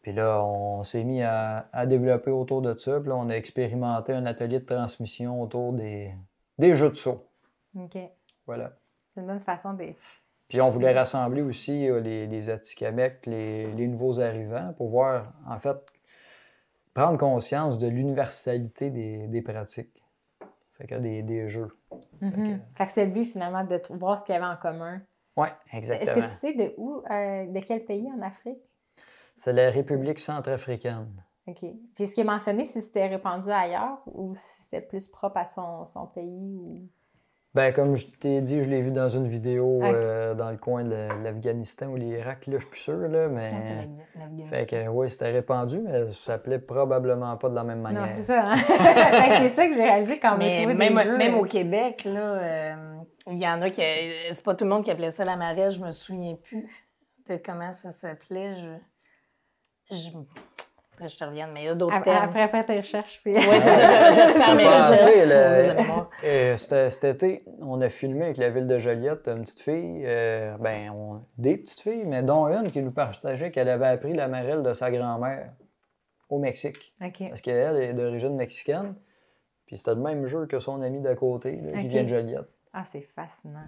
Puis là, on s'est mis à développer autour de ça. Puis là, on a expérimenté un atelier de transmission autour des jeux de saut. OK. Voilà. C'est une bonne façon de... Puis on voulait rassembler aussi les Atikamekw, les nouveaux arrivants, pour voir, en fait, prendre conscience de l'universalité des pratiques. Fait que des jeux. Fait que c'était le but, finalement, de voir ce qu'il y avait en commun. Oui, exactement. Est-ce que tu sais de quel pays en Afrique? C'est la République centrafricaine. OK. Puis est-ce qu'il a mentionné si c'était répandu ailleurs ou si c'était plus propre à son pays? Ou... Ben, comme je t'ai dit, je l'ai vu dans une vidéo dans le coin de l'Afghanistan ou l'Irak, là, je suis plus sûr, là, mais... Fait que, oui, c'était répandu, mais ça s'appelait probablement pas de la même manière. Non, c'est ça, hein? C'est ça que j'ai réalisé quand on a trouvé des jeux. Même au Québec, là, il y en a qui... C'est pas tout le monde qui appelait ça la marelle, je me souviens plus de comment ça s'appelait. Après, je te revienne, mais il y a d'autres termes. Après tes recherches. Puis... Oui, c'est ça, je vais te faire mes recherches. Cet été, on a filmé avec la ville de Joliette une petite fille, des petites filles, mais dont une qui nous partageait qu'elle avait appris la marelle de sa grand-mère au Mexique. Okay. Parce qu'elle est d'origine mexicaine. Puis c'était le même jeu que son ami d'à côté, là, qui vient de Joliette. Ah, c'est fascinant.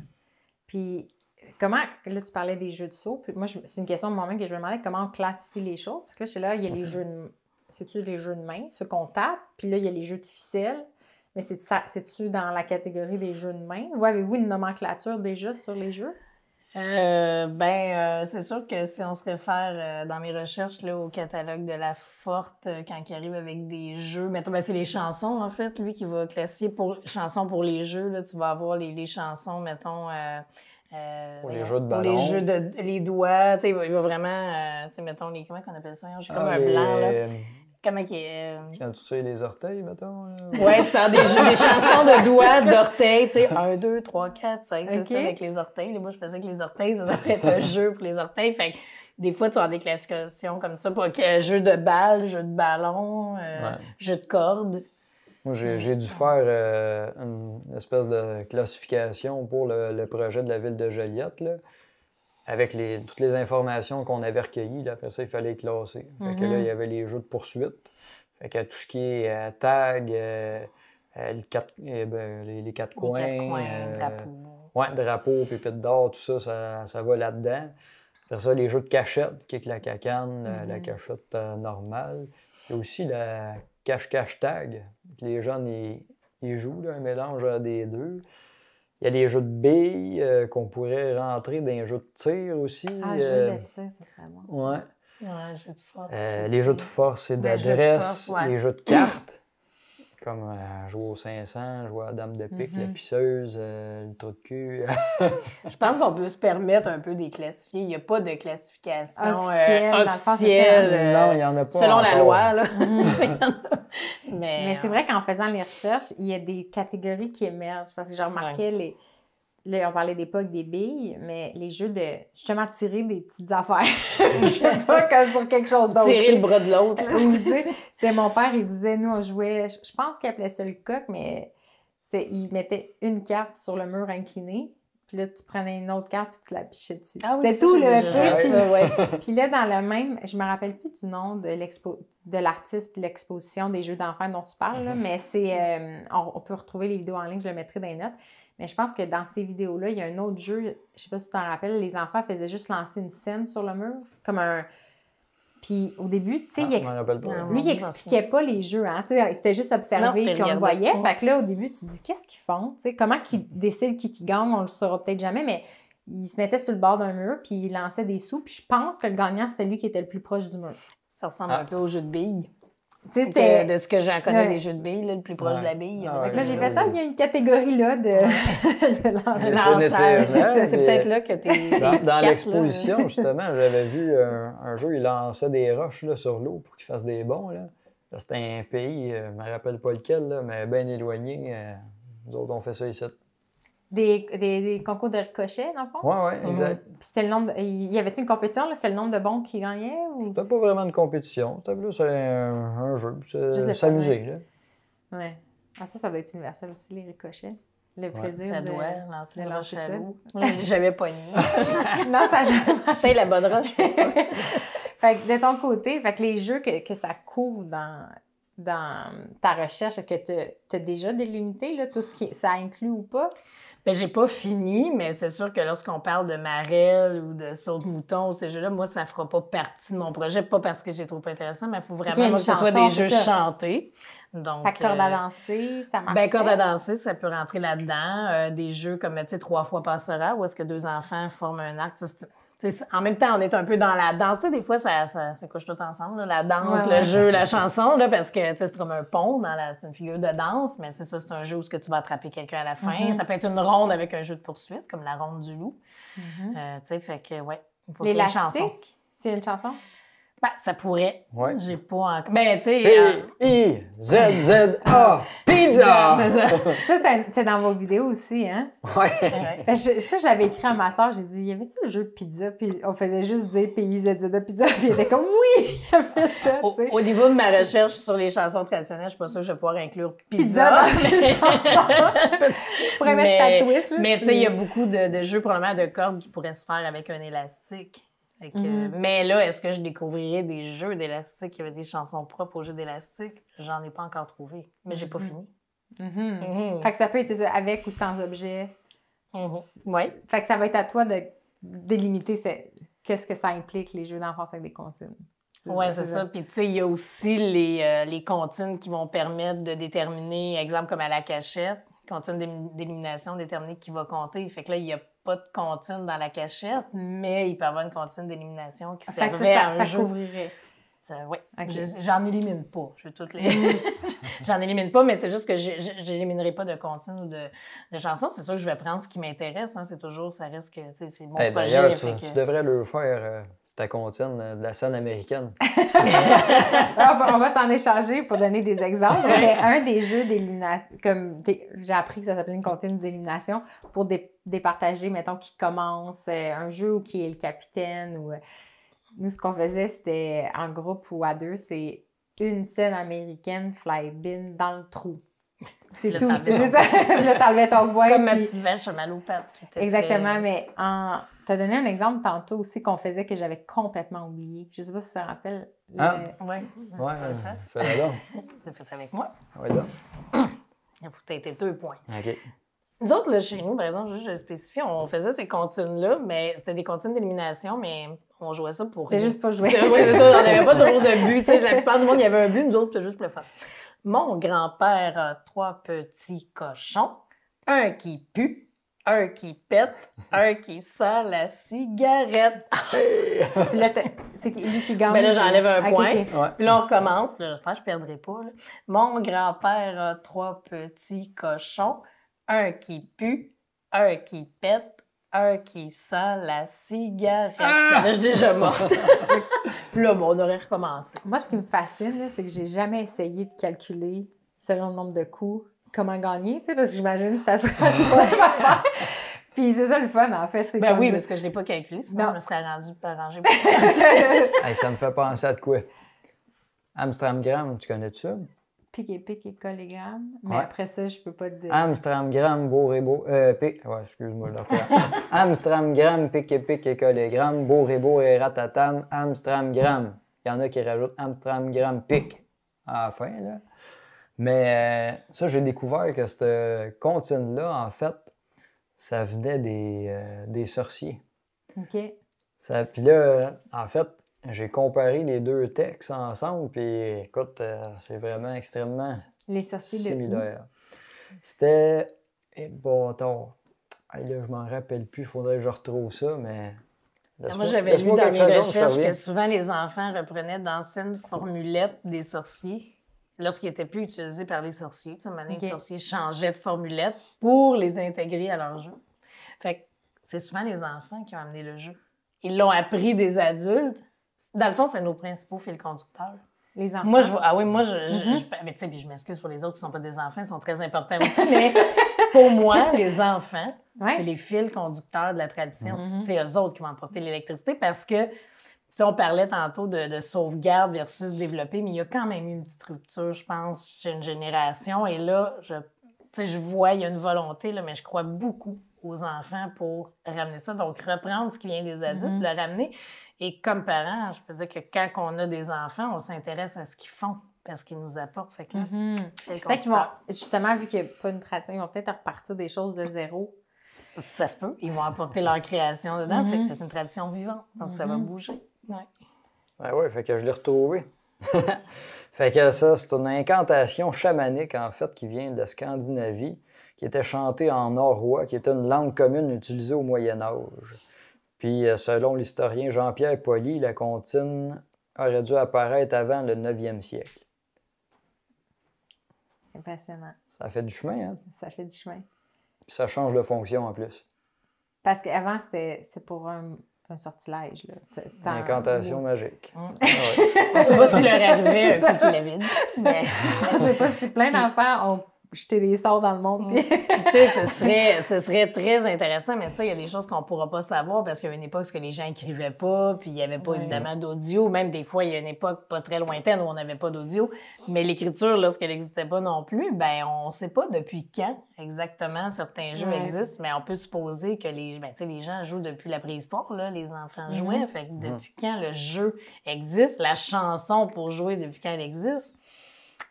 Puis, comment, là, tu parlais des jeux de saut, puis moi, c'est une question de moi-même que je me demandais comment on classifie les choses. Parce que là, je sais là, il y a les jeux de... C'est-tu les jeux de main, ceux qu'on tape, puis là, il y a les jeux de ficelle. Mais c'est-tu dans la catégorie des jeux de main? Ou avez-vous une nomenclature déjà sur les jeux? C'est sûr que si on se réfère dans mes recherches là, au catalogue de la Forte, quand il arrive avec des jeux, mettons, c'est les chansons, en fait, lui qui va classifier pour chansons pour les jeux. Là, tu vas avoir les chansons, mettons... pour les jeux de ballon. Pour les jeux de les doigts, tu sais, il va vraiment, tu sais, mettons, comment qu'on appelle ça? J'ai comme un blanc, là. Comment qui est... Quand tu tires les orteils, mettons. Ouais, tu parles des chansons de doigts, d'orteils, tu sais, 1, 2, 3, 4, 5, c'est ça, avec les orteils. Là, moi, je faisais avec les orteils, ça peut être un jeu pour les orteils. Fait que des fois, tu as des classifications comme ça, pour jeu de balle, jeu de ballon, jeu de corde. Moi, j'ai dû faire une espèce de classification pour le projet de la ville de Joliette, là, avec toutes les informations qu'on avait recueillies. Là, après ça, il fallait les classer. Fait que là, il y avait les jeux de poursuite. Fait que tout ce qui est tag, les quatre coins, drapeau. Ouais, drapeau, pépite d'or, tout ça, ça va là-dedans. Après ça, les jeux de cachette, kick la cacane, la cachette normale. Il y a aussi la cache-cache tag. Les jeunes, ils jouent, là, un mélange des deux. Il y a des jeux de billes qu'on pourrait rentrer dans les jeux de tir aussi. Ah, jeux de tir, ça serait bon. Ouais. Ouais, jeux de force. Les jeux de force et d'adresse, les jeux de cartes, comme jouer au 500, jouer à la dame de pique, la pisseuse, le trou de cul. Je pense qu'on peut se permettre un peu de les classifier. Il n'y a pas de classification officielle. Non, il n'y en a pas. Selon la loi, là. Mais c'est vrai qu'en faisant les recherches, il y a des catégories qui émergent. Parce que j'ai remarqué, là, on parlait des pucks, des billes, mais les jeux de, justement, tirer des petites affaires. Je sais pas, comme sur quelque chose d'autre. Tirer le bras de l'autre. C'était mon père, il disait, nous, on jouait, je pense qu'il appelait ça le coq, mais il mettait une carte sur le mur incliné, puis là, tu prenais une autre carte, puis tu la pichais dessus. Ah oui, c'est tout, là, tu sais. Puis là, dans le même, je me rappelle plus du nom de l'artiste puis l'exposition des jeux d'enfants dont tu parles, là, mais c'est, on peut retrouver les vidéos en ligne, je le mettrai dans les notes. Mais je pense que dans ces vidéos-là, il y a un autre jeu, je sais pas si tu t'en rappelles, les enfants faisaient juste lancer une scène sur le mur, comme un... Puis au début, tu sais, il expliquait pas les jeux, hein, tu sais, c'était juste observé puis on le voyait. Fait que là, au début, tu te dis, qu'est-ce qu'ils font? Tu sais, comment qu'ils décident qui gagne, on le saura peut-être jamais, mais ils se mettaient sur le bord d'un mur puis ils lançaient des sous. Puis je pense que le gagnant, c'était lui qui était le plus proche du mur. Ça ressemble un peu au jeu de billes. Tu sais, de ce que j'en connais des jeux de billes, là, le plus proche de la bille. Donc là, j'ai fait ça, il y a une catégorie là de lanceurs. C'est peut-être là que t'es dans l'exposition, justement, j'avais vu un jeu, il lançait des roches là, sur l'eau pour qu'ils fassent des bonds. Là. C'était un pays, je ne me rappelle pas lequel, là, mais bien éloigné. Nous autres, on fait ça ici. Des concours de ricochet, dans le fond? Oui, exact. Puis c'était le nombre... Il y avait-tu une compétition, là? C'est le nombre de bons qui gagnait? Ou... C'était pas vraiment une compétition. C'était plus un jeu. S'amuser, là. Oui. Ah, ça doit être universel aussi, les ricochets. Le plaisir ça de lancer une roche à l'eau. J'avais pas ni. Non, ça n'a jamais marché. La bonne roche pour ça. Fait que de ton côté, fait que les jeux que ça couvre dans ta recherche, que tu as déjà délimité, là, tout ce qui ça inclut ou pas? Bien, j'ai pas fini, mais c'est sûr que lorsqu'on parle de marelle ou de saute-mouton, ces jeux-là, moi, ça fera pas partie de mon projet. Pas parce que j'ai trouvé intéressant, mais il faut vraiment que ce soit des jeux chantés. Donc, fait que corde à danser, ça marche. Bien, corde à danser, ça peut rentrer là-dedans. Des jeux comme, tu sais, 3 fois passera, où est-ce que 2 enfants forment un acte. En même temps, on est un peu dans la danse. Des fois, ça couche tout ensemble, là, la danse, le jeu, la chanson, là, parce que c'est comme un pont, c'est une figure de danse, mais c'est ça, c'est un jeu où tu vas attraper quelqu'un à la fin. Ça peut être une ronde avec un jeu de poursuite, comme la ronde du loup. Fait que, ouais, il faut qu'il y ait une chanson. L'élastique, c'est une chanson? Ben, ça pourrait. Ouais. J'ai pas encore. Ben, tu sais. P-I-Z-Z-A. Pizza! C'est ça. Ça, c'est dans vos vidéos aussi, hein? Ouais. Ouais. Fait que ça, je l'avais écrit à ma soeur, j'ai dit, y avait-tu le jeu de pizza? Puis on faisait juste dire PIZZ pizza, puis il était comme, oui! Il y avait ça, tu sais. Au niveau de ma recherche sur les chansons traditionnelles, je suis pas sûre que je vais pouvoir inclure Pizza dans les chansons. Tu pourrais mettre ta twist, là. Mais tu sais, il y a beaucoup de jeux probablement de cordes qui pourraient se faire avec un élastique. Fait que, mais là, est-ce que je découvrirais des jeux d'élastique qui avaient des chansons propres aux jeux d'élastique? J'en ai pas encore trouvé, mais j'ai pas fini. Fait que ça peut être ça, avec ou sans objet. Oui. Fait que ça va être à toi de délimiter qu'est-ce que ça implique, les jeux d'enfance avec des comptines. Oui, c'est ça. Puis, tu sais, il y a aussi les comptines qui vont permettre de déterminer, exemple comme à la cachette, comptine d'élimination, déterminer qui va compter. Fait que là, il n'y a pas de comptine dans la cachette, mais il peut y avoir une comptine d'élimination qui servait à un ça jeu. couvrirait. Oui. Okay. J'en élimine pas. Je vais toutes les... J'en élimine pas, mais c'est juste que je n'éliminerai pas de comptine ou de chansons. C'est sûr que je vais prendre ce qui m'intéresse. Hein. C'est toujours, ça reste que c'est mon projet. D'ailleurs, tu devrais le faire... ta comptine de la scène américaine. On va s'en échanger pour donner des exemples. Mais un des jeux d'élimination, comme j'ai appris que ça s'appelait une comptine d'élimination, pour départager, mettons, qui commence un jeu ou qui est le capitaine. Ou nous, ce qu'on faisait, c'était en groupe ou à deux, c'est une scène américaine, fly-bin dans le trou. C'est tout. C'est ça. Là, t'enlevais ton bois. Comme ma petite vache à mal aux pattes. Exactement, mais t'as donné un exemple tantôt aussi qu'on faisait que j'avais complètement oublié. Je sais pas si ça rappelle. Oui. Ouais, Tu fais-le donc. as fait ça avec moi. Ouais, donc. Il faut que tu aies tes 2 points. OK. Nous autres, là, chez nous, par exemple, juste je spécifie, on faisait ces comptines-là, mais c'était des comptines d'élimination, mais on jouait ça pour... C'est juste pas jouer. Oui, c'est ça, on n'avait pas trop de but. Tu sais, la plupart du monde, il y avait un but, nous autres, c'était juste pour le fun. Mon grand-père a 3 petits cochons, un qui pue, un qui pète, un qui sent la cigarette. Puis là, c'est lui qui gagne. Ben là, j'enlève un point. Okay. Ouais. Puis là, on recommence. Là, j'espère que je ne perdrai pas. Là. Mon grand-père a 3 petits cochons, un qui pue, un qui pète, un qui sent la cigarette. Là, je suis déjà morte. Puis là, bon, on aurait recommencé. Moi, ce qui me fascine, là, c'est que j'ai jamais essayé de calculer, selon le nombre de coups, comment gagner, tu sais, parce que j'imagine que c'est assez simple à faire. Puis c'est ça le fun, en fait. Ben oui, parce que je ne l'ai pas calculé, sinon Non. je me serais arrangée. Hey, ça me fait penser à de quoi? Amstramgram, tu connais ça? Pique et collégramme. Mais Ouais. après ça, je peux pas te... Amstramgram, Borébo, pic. Ouais, excuse-moi, je le refais. Amstramgram, pic et collégramme, Borébo et ratatam, Amstramgram. Il y en a qui rajoutent Amstramgram, pic à la fin, là. Mais ça, j'ai découvert que cette comptine-là, en fait, ça venait des sorciers. OK. Puis là, en fait, j'ai comparé les 2 textes ensemble, puis écoute, c'est vraiment extrêmement Les sorciers de... similaire. C'était... bâtard. Hey, là, je m'en rappelle plus, il faudrait que je retrouve ça, mais... Moi, j'avais lu dans mes recherches que souvent les enfants reprenaient d'anciennes formulettes des sorciers lorsqu'ils n'étaient plus utilisés par les sorciers. Tu sais, maintenant, les sorciers changeaient de formulette pour les intégrer à leur jeu. Fait que c'est souvent les enfants qui ont amené le jeu. Ils l'ont appris des adultes. Dans le fond, c'est nos principaux fils conducteurs. Les enfants. Moi, mais tu sais, puis je m'excuse pour les autres qui ne sont pas des enfants, ils sont très importants aussi, mais pour moi, les enfants, c'est les fils conducteurs de la tradition. C'est eux autres qui vont apporter l'électricité parce que, tu sais, on parlait tantôt de sauvegarde versus développer, mais il y a quand même eu une petite rupture, je pense, chez une génération. Et là, je vois, il y a une volonté, là, mais je crois beaucoup aux enfants pour ramener ça. Donc, reprendre ce qui vient des adultes, le ramener. Et comme parents, je peux dire que quand on a des enfants, on s'intéresse à ce qu'ils font parce qu'ils nous apportent. Fait que là, peut-être qu'ils vont, justement, vu qu'il n'y a pas une tradition, ils vont peut-être repartir des choses de zéro. Ça se peut. Ils vont apporter leur création dedans. C'est que c'est une tradition vivante. Donc, ça va bouger. Ouais. Ben oui, fait que je l'ai retrouvé. Fait que ça, c'est une incantation chamanique, en fait, qui vient de la Scandinavie, qui était chantée en norrois, qui était une langue commune utilisée au Moyen Âge. Puis, selon l'historien Jean-Pierre Poly, la comptine aurait dû apparaître avant le 9e siècle. Impressionnant. Ça fait du chemin, hein? Ça fait du chemin. Puis ça change de fonction en plus. Parce qu'avant, c'est pour un sortilège. Là. Incantation magique. On ne sait pas ce qui leur arrivait un coup qu'il avait dit. Mais... Je ne sais pas si plein d'enfants ont jeté des sorts dans le monde. Puis... Tu sais, ce serait très intéressant, mais ça, il y a des choses qu'on ne pourra pas savoir parce qu'il y a une époque où les gens n'écrivaient pas, puis il n'y avait pas évidemment d'audio. Même des fois, il y a une époque pas très lointaine où on n'avait pas d'audio. Mais l'écriture, lorsqu'elle n'existait pas non plus, ben on ne sait pas depuis quand exactement certains jeux existent, mais on peut supposer que les gens jouent depuis la préhistoire, là, les enfants jouaient. Fait que depuis quand le jeu existe, la chanson pour jouer depuis quand elle existe,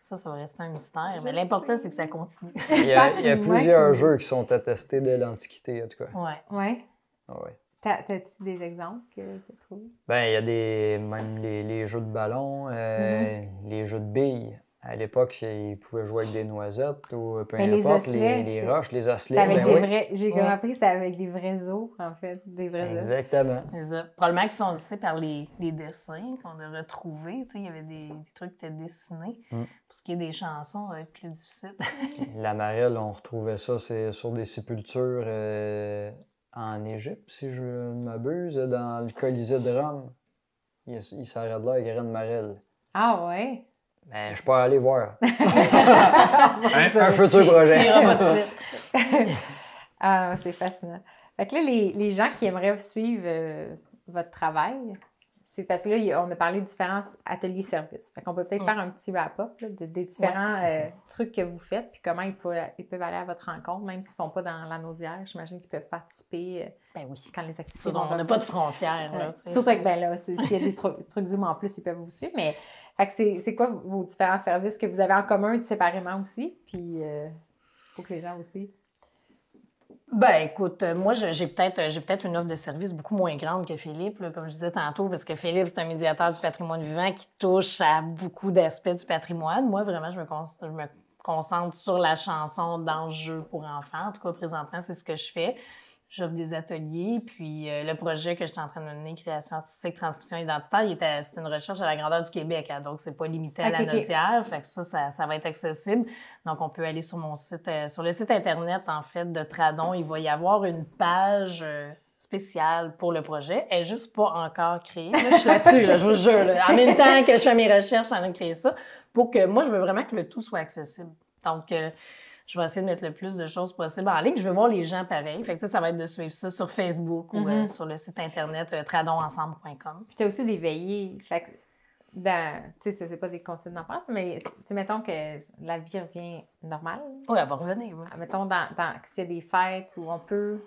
ça va rester un mystère. Mais l'important, c'est que ça continue. Il y a plusieurs jeux qui sont attestés de l'Antiquité, en tout cas. Ouais. Ouais. T'as-tu des exemples que tu trouves? Ben, il y a même les jeux de ballon, les jeux de billes. À l'époque, ils pouvaient jouer avec des noisettes ou peu importe, les roches, les osselets. J'ai compris que c'était avec des vrais os, en fait, des vrais os. Exactement. Probablement qu'ils sont aussi par les dessins qu'on a retrouvés. Tu sais, il y avait des trucs qui étaient dessinés. Pour ce qui est des chansons, ça va être plus difficile. La marelle, on retrouvait ça sur des sépultures en Égypte, si je ne m'abuse, dans le Colisée de Rome. Il s'arrête là avec une marelle. Ah ouais? Ben, je suis pas allé voir. un futur projet. Tu iras pas de suite. Ah, c'est fascinant. Fait que là, les gens qui aimeraient suivre votre travail, parce que là, on a parlé de différents ateliers-services. Fait qu'on peut peut-être faire un petit wrap-up des différents trucs que vous faites, puis comment ils peuvent aller à votre rencontre, même s'ils ne sont pas dans l'anaudière. J'imagine qu'ils peuvent participer quand les activités vont. On n'a pas de frontières. Là, surtout que s'il y a des trucs Zoom en plus, ils peuvent vous suivre. Mais fait que c'est quoi vos différents services que vous avez en commun séparément aussi? Puis faut que les gens vous suivent. Ben, écoute, moi, j'ai peut-être une offre de service beaucoup moins grande que Philippe, là, comme je disais tantôt, parce que Philippe, c'est un médiateur du patrimoine vivant qui touche à beaucoup d'aspects du patrimoine. Moi, vraiment, je me concentre sur la chanson dans le jeu pour enfants. En tout cas, présentement, c'est ce que je fais. J'offre des ateliers, puis le projet que j'étais en train de mener, création artistique, transmission identitaire, c'est une recherche à la grandeur du Québec, hein, donc c'est pas limité à la notière, fait que ça va être accessible. Donc on peut aller sur mon site, sur le site internet en fait de Tradon, il va y avoir une page spéciale pour le projet. Elle n'est juste pas encore créée. Là, je suis là-dessus, là, je vous jure. Là. En même temps que je fais mes recherches, j'en ai créé ça pour que moi je veux vraiment que le tout soit accessible. Donc je vais essayer de mettre le plus de choses possible en ligne. Je veux voir les gens pareil. Fait que ça va être de suivre ça sur Facebook ou sur le site internet tradonensemble.com. Puis tu as aussi des veillées. Fait que tu sais, c'est pas des contenus d'enfance, mais mettons que la vie revient normale. Oui, elle va revenir. Oui. Mettons s'il y a des fêtes où on peut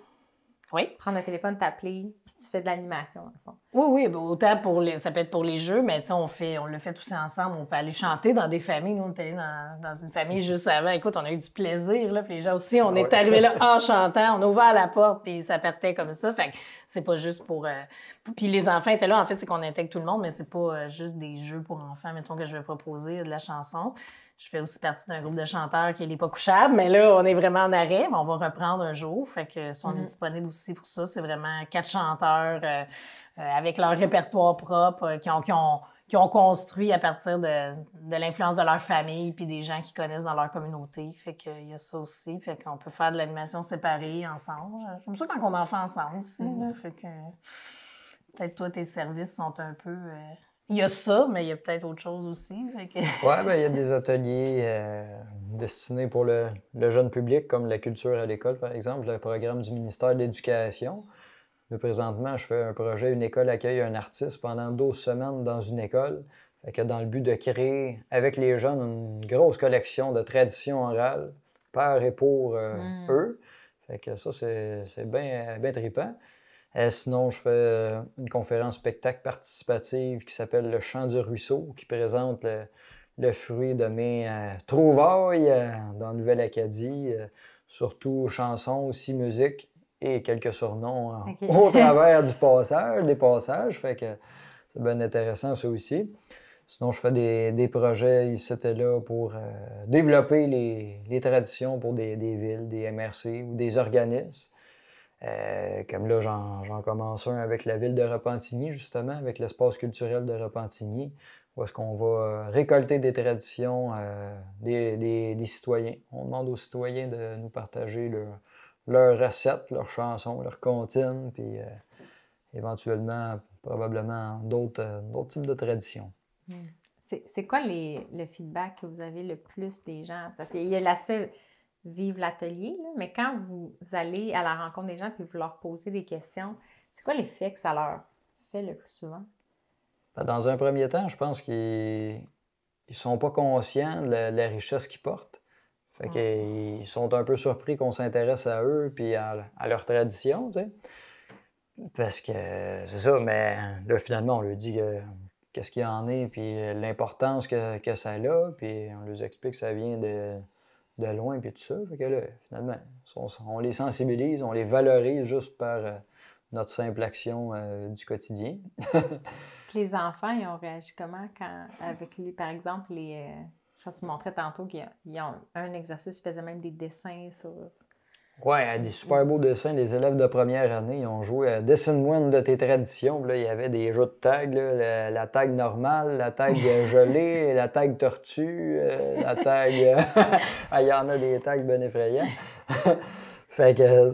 prendre le téléphone, t'appeler, puis tu fais de l'animation, dans le fond. Oui, ben, autant ça peut être pour les jeux, mais on le fait tous ensemble. On peut aller chanter dans des familles. Nous, on est allés dans une famille juste avant. Écoute, on a eu du plaisir, là. Puis les gens aussi, on est arrivés là en chantant. On a ouvert la porte, puis ça partait comme ça. Fait que c'est pas juste pour... Puis les enfants étaient là. En fait, c'est qu'on intègre tout le monde, mais c'est pas juste des jeux pour enfants, mettons, que je vais proposer de la chanson. Je fais aussi partie d'un groupe de chanteurs qui est Les Pas Couchables, mais là, on est vraiment en arrêt, mais on va reprendre un jour. Fait que on est disponible aussi pour ça. C'est vraiment 4 chanteurs avec leur répertoire propre qui ont construit à partir de l'influence de leur famille puis des gens qu'ils connaissent dans leur communauté. Fait qu'il y a ça aussi. Fait qu'on peut faire de l'animation séparée ensemble. J'aime ça quand on en fait ensemble aussi. Là. Fait que peut-être toi, tes services sont un peu... Il y a ça, mais il y a peut-être autre chose aussi. Oui, ben, il y a des ateliers destinés pour le jeune public, comme la culture à l'école, par exemple, le programme du ministère de l'Éducation. Mais présentement, je fais un projet, une école accueille un artiste pendant 12 semaines dans une école. Fait que dans le but de créer avec les jeunes une grosse collection de traditions orales par et pour eux. Fait que ça, c'est bien trippant. Sinon, je fais une conférence spectacle participative qui s'appelle Le Chant du Ruisseau, qui présente le fruit de mes trouvailles dans Nouvelle-Acadie, surtout chansons, aussi musique et quelques surnoms au travers des passages. Fait que c'est bien intéressant ça aussi. Sinon, je fais des projets ici et là pour développer les traditions pour des villes, des MRC ou des organismes. Comme là, j'en commence un avec la ville de Repentigny, justement, avec l'espace culturel de Repentigny, où est-ce qu'on va récolter des traditions des citoyens. On demande aux citoyens de nous partager leurs recettes, leurs chansons, leurs comptines, puis éventuellement, probablement d'autres types de traditions. C'est quoi le feedback que vous avez le plus des gens? Parce qu'il y a l'aspect vivre l'atelier, là, mais quand vous allez à la rencontre des gens puis vous leur posez des questions, c'est quoi l'effet que ça leur fait le plus souvent? Dans un premier temps, je pense qu'ils ne sont pas conscients de la richesse qu'ils portent. Fait qu'ils sont un peu surpris qu'on s'intéresse à eux puis à leur tradition, tu sais. Parce que c'est ça, mais là, finalement, on leur dit qu'est-ce qu'il y en est, puis l'importance que ça a, puis on leur explique que ça vient de loin, puis tout ça. Fait que là, finalement, on les sensibilise, on les valorise juste par notre simple action du quotidien. Puis les enfants, ils ont réagi comment avec par exemple, je pense que tu montrais tantôt qu'ils ont un exercice, ils faisaient même des dessins sur... Ouais, des super beaux dessins. Les élèves de première année, ils ont joué à Dessine-moi une de tes traditions. Puis là, il y avait des jeux de tag, là, la tag normale, la tag gelée, la tag tortue, la tag... il y en a des tags bien effrayants. Fait que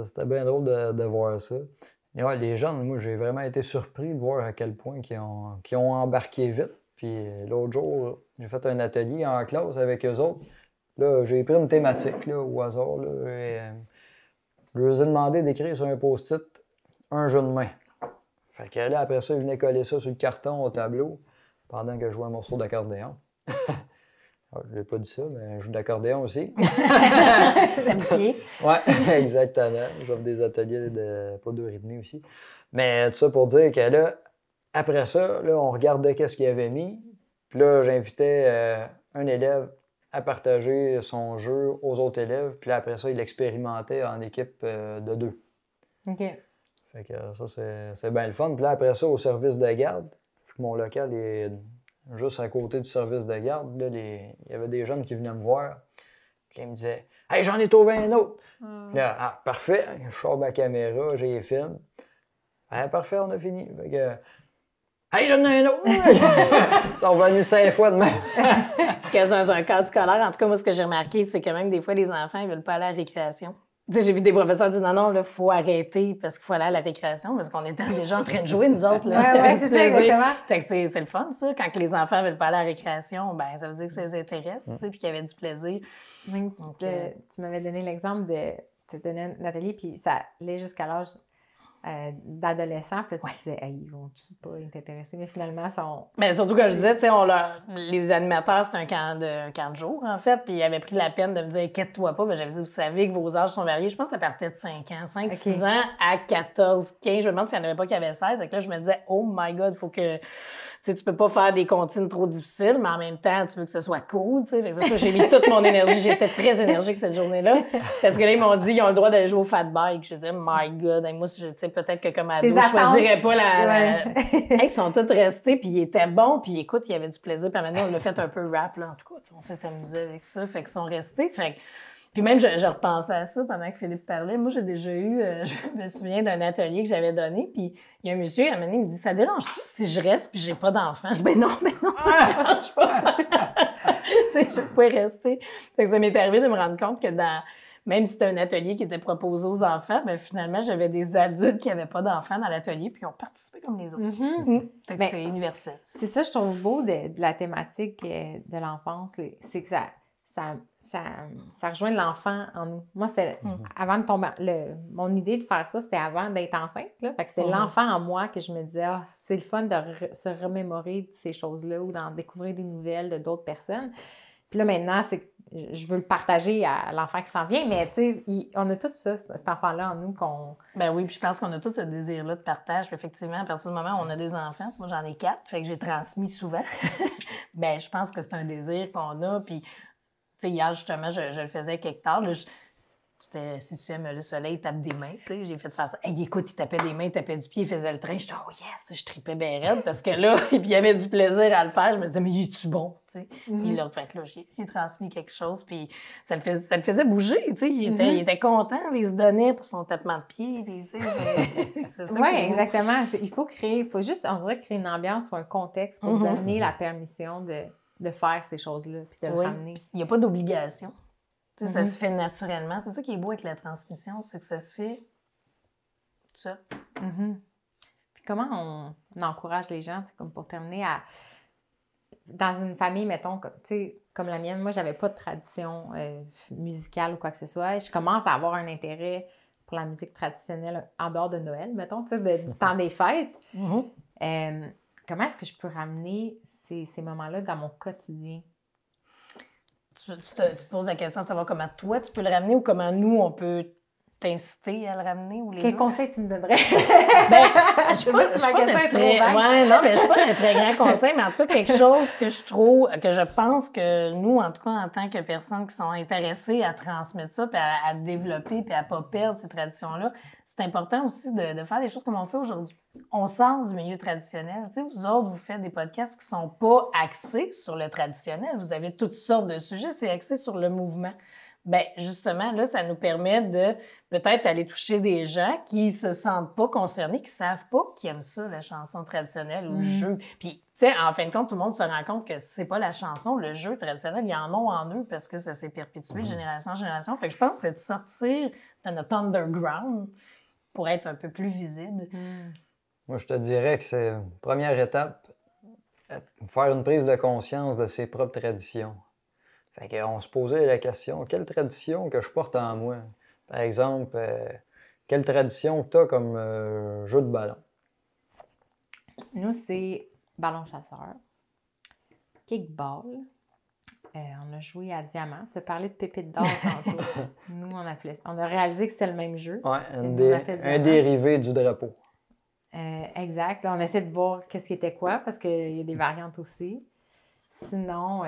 c'était bien drôle de voir ça. Et ouais, les jeunes, moi, j'ai vraiment été surpris de voir à quel point qu'ils ont embarqué vite. Puis l'autre jour, j'ai fait un atelier en classe avec eux autres. Là, j'ai pris une thématique là, au hasard. Là, et, je leur ai demandé d'écrire sur un post-it un jeu de main. Fait que là, après ça, ils venaient coller ça sur le carton au tableau pendant que je jouais un morceau d'accordéon. Je l'ai pas dit ça, mais je joue d'accordéon aussi. T'aimes le pied? Oui, exactement. J'offre des ateliers pas de rythmie aussi. Mais tout ça pour dire que là, après ça, là, on regardait qu'est-ce qu'il avait mis. Puis là, j'invitais un élève à partager son jeu aux autres élèves. Puis là, après ça, il expérimentait en équipe de 2. OK. Fait que ça, c'est bien le fun. Puis là, après ça, au service de garde, vu que mon local est juste à côté du service de garde, là, il y avait des jeunes qui venaient me voir. Puis là, ils me disaient « Hey, j'en ai trouvé un autre! Puis là, parfait, je sors ma caméra, j'ai les films. Parfait, on a fini. Fait que, hey, j'en ai un autre! Ils sont revenus 5 fois de même. Qu'est-ce dans un cadre scolaire, en tout cas, moi, ce que j'ai remarqué, c'est que même des fois, les enfants, ils veulent pas aller à la récréation. Tu sais, j'ai vu des professeurs dire non, il faut arrêter parce qu'il faut aller à la récréation parce qu'on était déjà en train de jouer, nous autres. Oui, c'est ça, exactement. Fait que c'est le fun, ça. Quand les enfants veulent pas aller à la récréation, ben ça veut dire que ça les intéresse, tu sais, puis qu'il y avait du plaisir. Donc, tu m'avais donné l'exemple de te donner un atelier, puis ça allait jusqu'à l'âge d'adolescent, puis là, tu te disais, hey, ils vont-tu pas t'intéresser? Mais finalement, ils sont. Mais surtout, comme je disais, tu sais, les animateurs, c'est un camp de jour, en fait, puis ils avaient pris la peine de me dire, inquiète-toi pas. Ben, j'avais dit, vous savez que vos âges sont variés. Je pense que ça partait de 5 ans, 5, 6 ans à 14, 15. Je me demande s'il n'y en avait pas qui avaient 16. Et là, je me disais, oh my God, il faut que. Tu sais, tu peux pas faire des comptines trop difficiles, mais en même temps, tu veux que ce soit cool, tu sais. Fait que c'est ça, j'ai mis toute mon énergie. J'étais très énergique cette journée-là. Parce que là, ils m'ont dit, ils ont le droit d'aller jouer au fat bike. Je disais, my God. Et moi, tu sais, peut-être que comme ado, je choisirais pas Hey, ils sont tous restés, puis ils étaient bons, puis écoute, il y avait du plaisir. Puis maintenant, on l'a fait un peu rap, là. En tout cas, on s'est amusé avec ça. Fait qu'ils sont restés. Fait que... Puis même, je repensais à ça pendant que Philippe parlait. Moi, j'ai déjà eu, je me souviens d'un atelier que j'avais donné, puis il y a un monsieur, à un moment donné, il me dit, ça dérange-tu si je reste puis j'ai pas d'enfant? Je dis, ben non, ça dérange pas. Ça. Tu sais, je pouvais rester. Fait que ça m'est arrivé de me rendre compte que même si c'était un atelier qui était proposé aux enfants, ben finalement, j'avais des adultes qui n'avaient pas d'enfants dans l'atelier, puis ils ont participé comme les autres. Fait que c'est universel. C'est ça, je trouve beau de la thématique de l'enfance, c'est que ça rejoint l'enfant en nous. Moi, c'était avant de tomber... mon idée de faire ça, c'était avant d'être enceinte. Là. Fait que c'était l'enfant en moi que je me disais, c'est le fun de se remémorer de ces choses-là ou d'en découvrir des nouvelles de d'autres personnes. Puis là, maintenant, je veux le partager à l'enfant qui s'en vient, mais tu sais, on a tout ça, cet enfant-là en nous qu'on... Ben oui, puis je pense qu'on a tout ce désir-là de partage. Puis effectivement, à partir du moment où on a des enfants, moi j'en ai 4, fait que j'ai transmis souvent. Ben je pense que c'est un désir qu'on a, puis tu sais, hier justement, je le faisais quelque part, là, si tu aimes le soleil, tape des mains, tu sais, j'ai fait faire ça. Hey, écoute, il tapait des mains, il tapait du pied, il faisait le train. J'étais, oh yes, je tripais bien raide parce que là, et puis il y avait du plaisir à le faire. Je me disais, mais il est-tu bon, tu sais? Puis là, fait que là, j'ai transmis quelque chose, puis ça le faisait bouger, tu sais. Il était content, il se donnait pour son tapement de pied, puis tu sais, c'est ça. Oui, exactement. Il faut juste, on dirait, créer une ambiance ou un contexte pour se donner la permission de faire ces choses-là, puis de le ramener. Il n'y a pas d'obligation. Tu sais, ça se fait naturellement. C'est ça qui est beau avec la transmission, c'est que ça se fait tout ça. Puis comment on encourage les gens, comme pour terminer, dans une famille, mettons, comme la mienne, moi, j'avais pas de tradition musicale ou quoi que ce soit. Je commence à avoir un intérêt pour la musique traditionnelle en dehors de Noël, mettons, du temps des fêtes. Comment est-ce que je peux ramener ces moments-là dans mon quotidien? Tu te poses la question de savoir comment toi, tu peux le ramener ou comment nous, on peut t'inciter à le ramener? Ou les Quel deux? conseil tu me donnerais? Je sais pas si ma question est trop vague. Ouais, non, mais je suis pas d'un très grand conseil, mais en tout cas, quelque chose que je pense que nous, en tout cas, en tant que personnes qui sont intéressées à transmettre ça, puis à développer, puis à pas perdre ces traditions-là, c'est important aussi de faire des choses comme on fait aujourd'hui. On sort du milieu traditionnel. Tu sais, vous autres, vous faites des podcasts qui sont pas axés sur le traditionnel. Vous avez toutes sortes de sujets, c'est axé sur le mouvement. Bien, justement, là, ça nous permet de peut-être aller toucher des gens qui se sentent pas concernés, qui savent pas qu'ils aiment ça, la chanson traditionnelle ou le jeu. Puis, tu sais, en fin de compte, tout le monde se rend compte que c'est pas la chanson, le jeu traditionnel, ils en ont en eux parce que ça s'est perpétué de génération en génération. Fait que je pense que c'est de sortir de notre underground pour être un peu plus visible. Moi, je te dirais que c'est une première étape, faire une prise de conscience de ses propres traditions. Fait qu'on se posait la question, quelle tradition que je porte en moi? Par exemple, quelle tradition que tu as comme jeu de ballon? Nous, c'est ballon chasseur, kickball. On a joué à diamant. Tu as parlé de pépites d'or tantôt. Nous, on a réalisé que c'était le même jeu. Oui, un dérivé du drapeau. Exact. Là, on essaie de voir qu'est-ce qui était quoi, parce qu'il y a des variantes aussi. Sinon,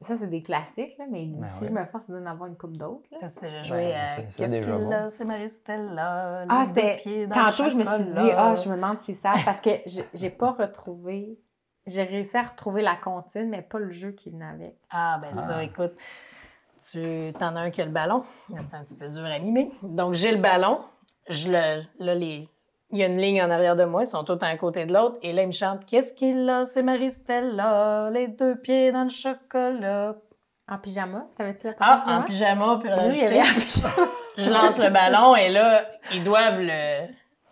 ça, c'est des classiques, là, mais si je me force, il doit y en avoir une couple d'autres. Là. C'était joué à Qu'est-ce qu'il a, c'est Marie-Stella. C'était. Tantôt, je me suis dit, je me demande si ça, parce que j'ai pas retrouvé. J'ai réussi à retrouver la comptine, mais pas le jeu qui venait avec. Ça, écoute, tu t'en as un qui a le ballon. C'est un petit peu dur à mimer. Donc, j'ai le ballon. Il y a une ligne en arrière de moi, ils sont tous à un côté de l'autre. Et là, ils me chantent « Qu'est-ce qu'il a, c'est Marie-Stella, les deux pieds dans le chocolat. » En pyjama? T'avais-tu le en pyjama, puis il y avait en pyjama. Je lance le ballon et là, ils doivent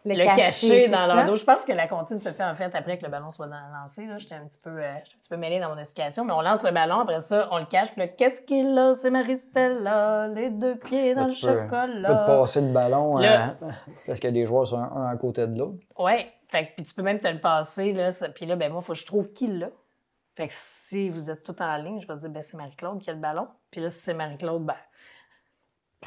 le cacher dans leur dos. Je pense que la comptine se fait en fait après que le ballon soit lancé. Là. J'étais un petit peu mêlée dans mon explication, mais on lance le ballon, après ça, on le cache. Puis là, qu'est-ce qu'il a? C'est Marie-Stella, les deux pieds dans le chocolat. Tu peux te passer le ballon parce que les joueurs sont un à côté de l'autre. Oui, puis tu peux même te le passer. Là, puis là, moi, il faut que je trouve qui l'a. Fait que si vous êtes tous en ligne, je vais dire, c'est Marie-Claude qui a le ballon. Puis là, si c'est Marie-Claude,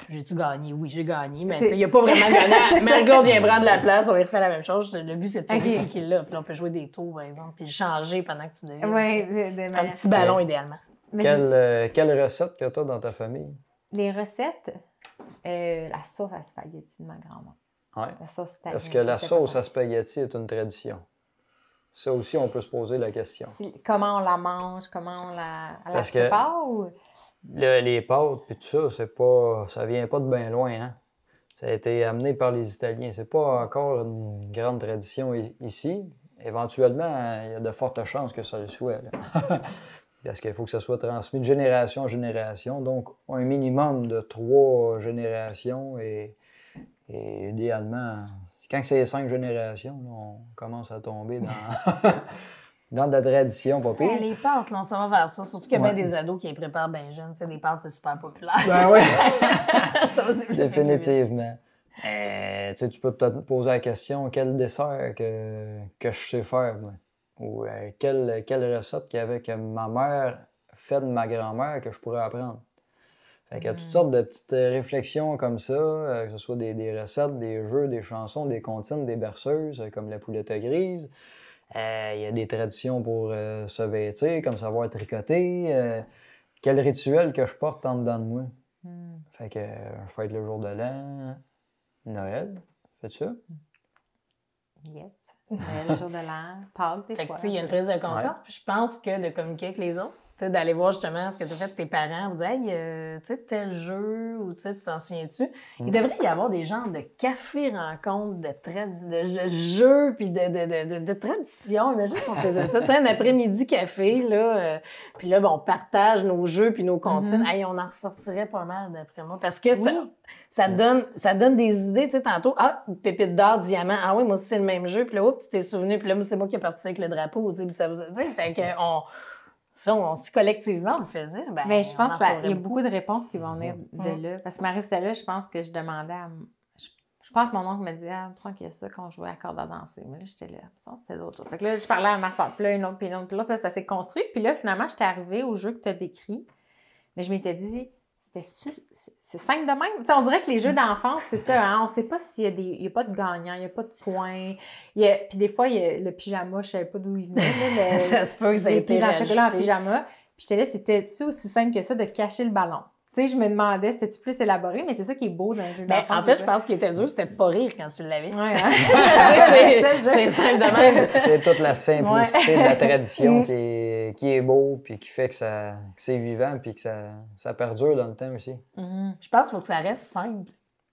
j'ai-tu gagné? Oui, j'ai gagné, mais il n'y a pas vraiment gagné. Marie-Claude vient prendre la place, on va y refaire la même chose. Le but, c'est de trouver qui l'a. Puis là, on peut jouer des tours, par exemple, puis le changer pendant que tu deviens. Oui, un petit ballon, idéalement. Quelle recette que tu as dans ta famille? Les recettes, la sauce à spaghetti de ma grand-mère. Ouais. La sauce italienne. Est-ce que la sauce à spaghetti est une tradition? Ça aussi, on peut se poser la question. Comment on la mange, comment on la prépare? Les pâtes et tout ça, ça vient pas de bien loin. Hein? Ça a été amené par les Italiens. C'est pas encore une grande tradition ici. Éventuellement, il y a de fortes chances que ça le soit. Là. Parce qu'il faut que ça soit transmis de génération en génération. Donc, un minimum de 3 générations et idéalement, quand c'est 5 générations, là, on commence à tomber dans de la tradition, pas pire. Les pâtes, là, on s'en va vers ça. Surtout qu'il y a bien des ados qui les préparent bien jeunes. Tu sais, des pâtes, c'est super populaire. Ben oui! Définitivement. Tu peux te poser la question, quel dessert que je sais faire, moi? Ou quelle recette qu'il y avait que ma mère fait de ma grand-mère que je pourrais apprendre? Fait qu'il y a toutes sortes de petites réflexions comme ça, que ce soit des recettes, des jeux, des chansons, des comptines, des berceuses, comme la poulette grise. Il y a des traditions pour se vêtir, comme savoir tricoter. Quel rituel que je porte en dedans de moi? Fait que je fête le jour de l'an, Noël. Fais-tu ça? Yes. Le jour de l'an, Pâques, des fois. Il y a une prise de conscience, puis je pense que de communiquer avec les autres. Tu sais, d'aller voir justement ce que tu as fait de tes parents, vous dire, hey, tu sais, tel jeu, ou tu sais, tu t'en souviens-tu? Il devrait y avoir des genres de café-rencontres, de jeux, puis de traditions. Imagine si on faisait ça, tu sais, un après-midi café, là, puis là, ben, on partage nos jeux puis nos comptines. Hey, on en ressortirait pas mal, d'après moi, parce que ça donne des idées, tu sais, tantôt, pépite d'or, diamant, ah oui, moi aussi, c'est le même jeu, puis là, oups, tu t'es souvenu, puis là, c'est moi qui ai parti avec le drapeau, tu sais, puis ça vous a dit, fait que si collectivement on le faisait, ben mais je pense qu'il y a beaucoup beaucoup de réponses qui vont venir de là. Parce que Marie-Stella, je pense que je demandais à... Je pense que mon oncle me disait, il me semble qu'il y a ça quand on jouait à corde à danser. Mais là, j'étais là, ça, c'était d'autres choses. Fait que là, je parlais à ma soeur, puis là, une autre, puis une autre, puis là, ça s'est construit. Puis là, finalement, j'étais arrivée au jeu que tu as décrit. Mais je m'étais dit, c'est simple de même. T'sais, on dirait que les jeux d'enfance, c'est ça, hein? On ne sait pas s'il y a pas de gagnant, il n'y a pas de points. Puis des fois, il y a le pyjama, je ne savais pas d'où il venait. Ça se peut que ça ait été dans le chocolat en pyjama. Puis j'étais là, c'était-tu aussi simple que ça de cacher le ballon? Tu sais, je me demandais, c'était-tu plus élaboré, mais c'est ça qui est beau dans un jeu d'enfance. En fait, je pense qu'il était dur, c'était de pas rire quand tu l'avais. Ouais, hein? C'est simple de même. C'est toute la simplicité de la tradition qui est beau, puis qui fait que c'est vivant, puis que ça perdure dans le temps aussi. Je pense qu'il faut que ça reste simple.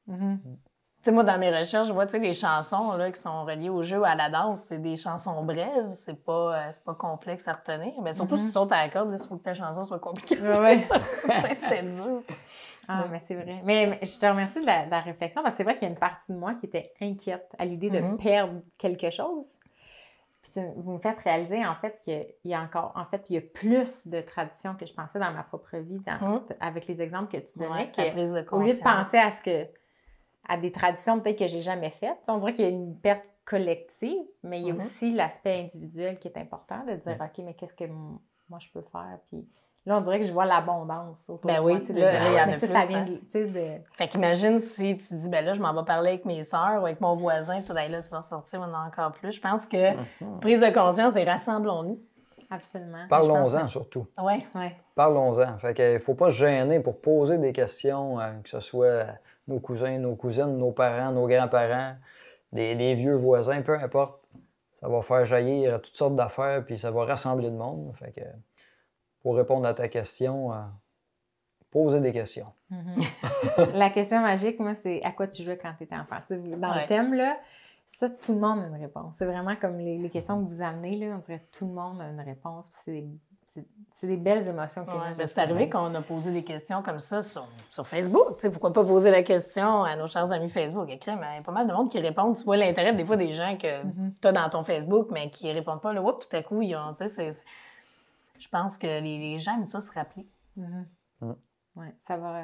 Tu sais, moi, dans mes recherches, je vois, tu sais, les chansons là, qui sont reliées au jeu ou à la danse, c'est des chansons brèves, c'est pas complexe à retenir. Mais surtout, si tu sautes à la corde, il faut que ta chanson soit compliquée. Ouais. C'était dur. Mais c'est vrai. Mais je te remercie de la réflexion, parce que c'est vrai qu'il y a une partie de moi qui était inquiète à l'idée de perdre quelque chose. Puis vous me faites réaliser, en fait, qu'il y a plus de traditions que je pensais dans ma propre vie, avec les exemples que tu donnais. Au lieu de penser à des traditions peut-être que j'ai jamais faites. On dirait qu'il y a une perte collective, mais il y a aussi l'aspect individuel qui est important, de dire, OK, mais qu'est-ce que moi je peux faire? Puis là, on dirait que je vois l'abondance autour de moi. Oui, là, il y en a plus, ça vient de... Fait qu'imagine si tu dis, ben là, je m'en vais parler avec mes sœurs ou avec mon voisin, puis là, tu vas ressortir maintenant encore plus. Je pense que prise de conscience et rassemblons-nous. Absolument. Parlons-en surtout. Oui. Parlons-en. Fait qu'il ne faut pas se gêner pour poser des questions, que ce soit nos cousins, nos cousines, nos parents, nos grands-parents, des vieux voisins, peu importe. Ça va faire jaillir toutes sortes d'affaires, puis ça va rassembler le monde. Fait que, pour répondre à ta question, poser des questions. La question magique, moi, c'est à quoi tu jouais quand tu étais enfant? Dans le thème, là, ça, tout le monde a une réponse. C'est vraiment comme les questions que vous amenez, là, on dirait que tout le monde a une réponse. C'est des belles émotions. C'est arrivé qu'on a posé des questions comme ça sur Facebook. T'sais, pourquoi pas poser la question à nos chers amis Facebook? Il y a pas mal de monde qui répondent. Tu vois l'intérêt des fois des gens que tu as dans ton Facebook, mais qui ne répondent pas. Là, tout à coup, je pense que les gens aiment ça se rappeler. Oui, ça va...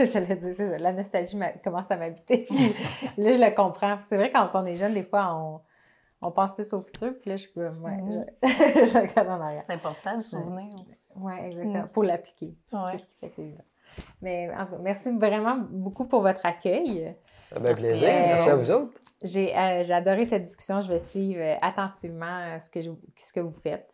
J'allais dire, c'est ça, la nostalgie commence à m'habiter. Là, je le comprends. C'est vrai, quand on est jeune, des fois, on pense plus au futur, puis là, je suis comme, je regarde en arrière. C'est important de se souvenir aussi. Oui, exactement. Pour l'appliquer. C'est ce qui fait que c'est évident. Mais en tout cas, merci vraiment beaucoup pour votre accueil. Ça fait plaisir. Merci à vous autres. J'ai adoré cette discussion. Je vais suivre attentivement ce que vous faites.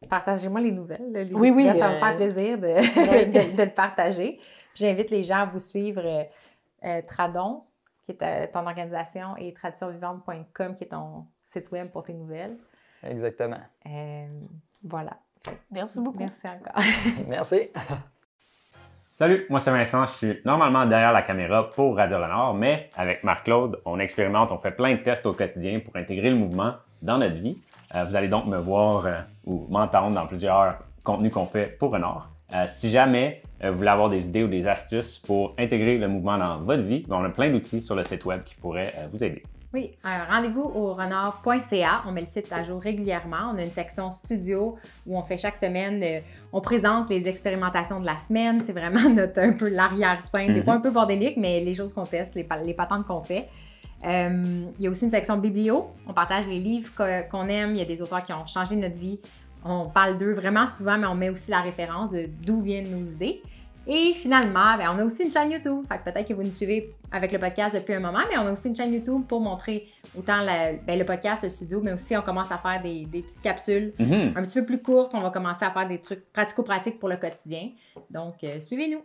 Partagez-moi les nouvelles. Oui. Ça va me faire plaisir de le partager. Puis j'invite les gens à vous suivre Tradon, qui est ton organisation, et traditionvivante.com, qui est ton site web pour tes nouvelles. Exactement. Voilà. Merci beaucoup. Merci encore. Merci. Salut, moi c'est Vincent, je suis normalement derrière la caméra pour Radio Renard, mais avec Marc-Claude, on expérimente, on fait plein de tests au quotidien pour intégrer le mouvement dans notre vie. Vous allez donc me voir ou m'entendre dans plusieurs contenus qu'on fait pour Renard. Si jamais vous voulez avoir des idées ou des astuces pour intégrer le mouvement dans votre vie, on a plein d'outils sur le site web qui pourraient vous aider. Oui, rendez-vous au renard.ca. On met le site à jour régulièrement. On a une section studio où on fait chaque semaine, on présente les expérimentations de la semaine. C'est vraiment un peu l'arrière-scène. Des fois un peu bordélique, mais les choses qu'on teste, les patentes qu'on fait. Il y a aussi une section biblio. On partage les livres qu'on aime. Il y a des auteurs qui ont changé notre vie. On parle d'eux vraiment souvent, mais on met aussi la référence de d'où viennent nos idées. Et finalement, on a aussi une chaîne YouTube. Fait que peut-être que vous nous suivez avec le podcast depuis un moment, mais on a aussi une chaîne YouTube pour montrer autant le podcast, le studio, mais aussi on commence à faire des petites capsules un petit peu plus courtes. On va commencer à faire des trucs pratico-pratiques pour le quotidien. Donc, suivez-nous.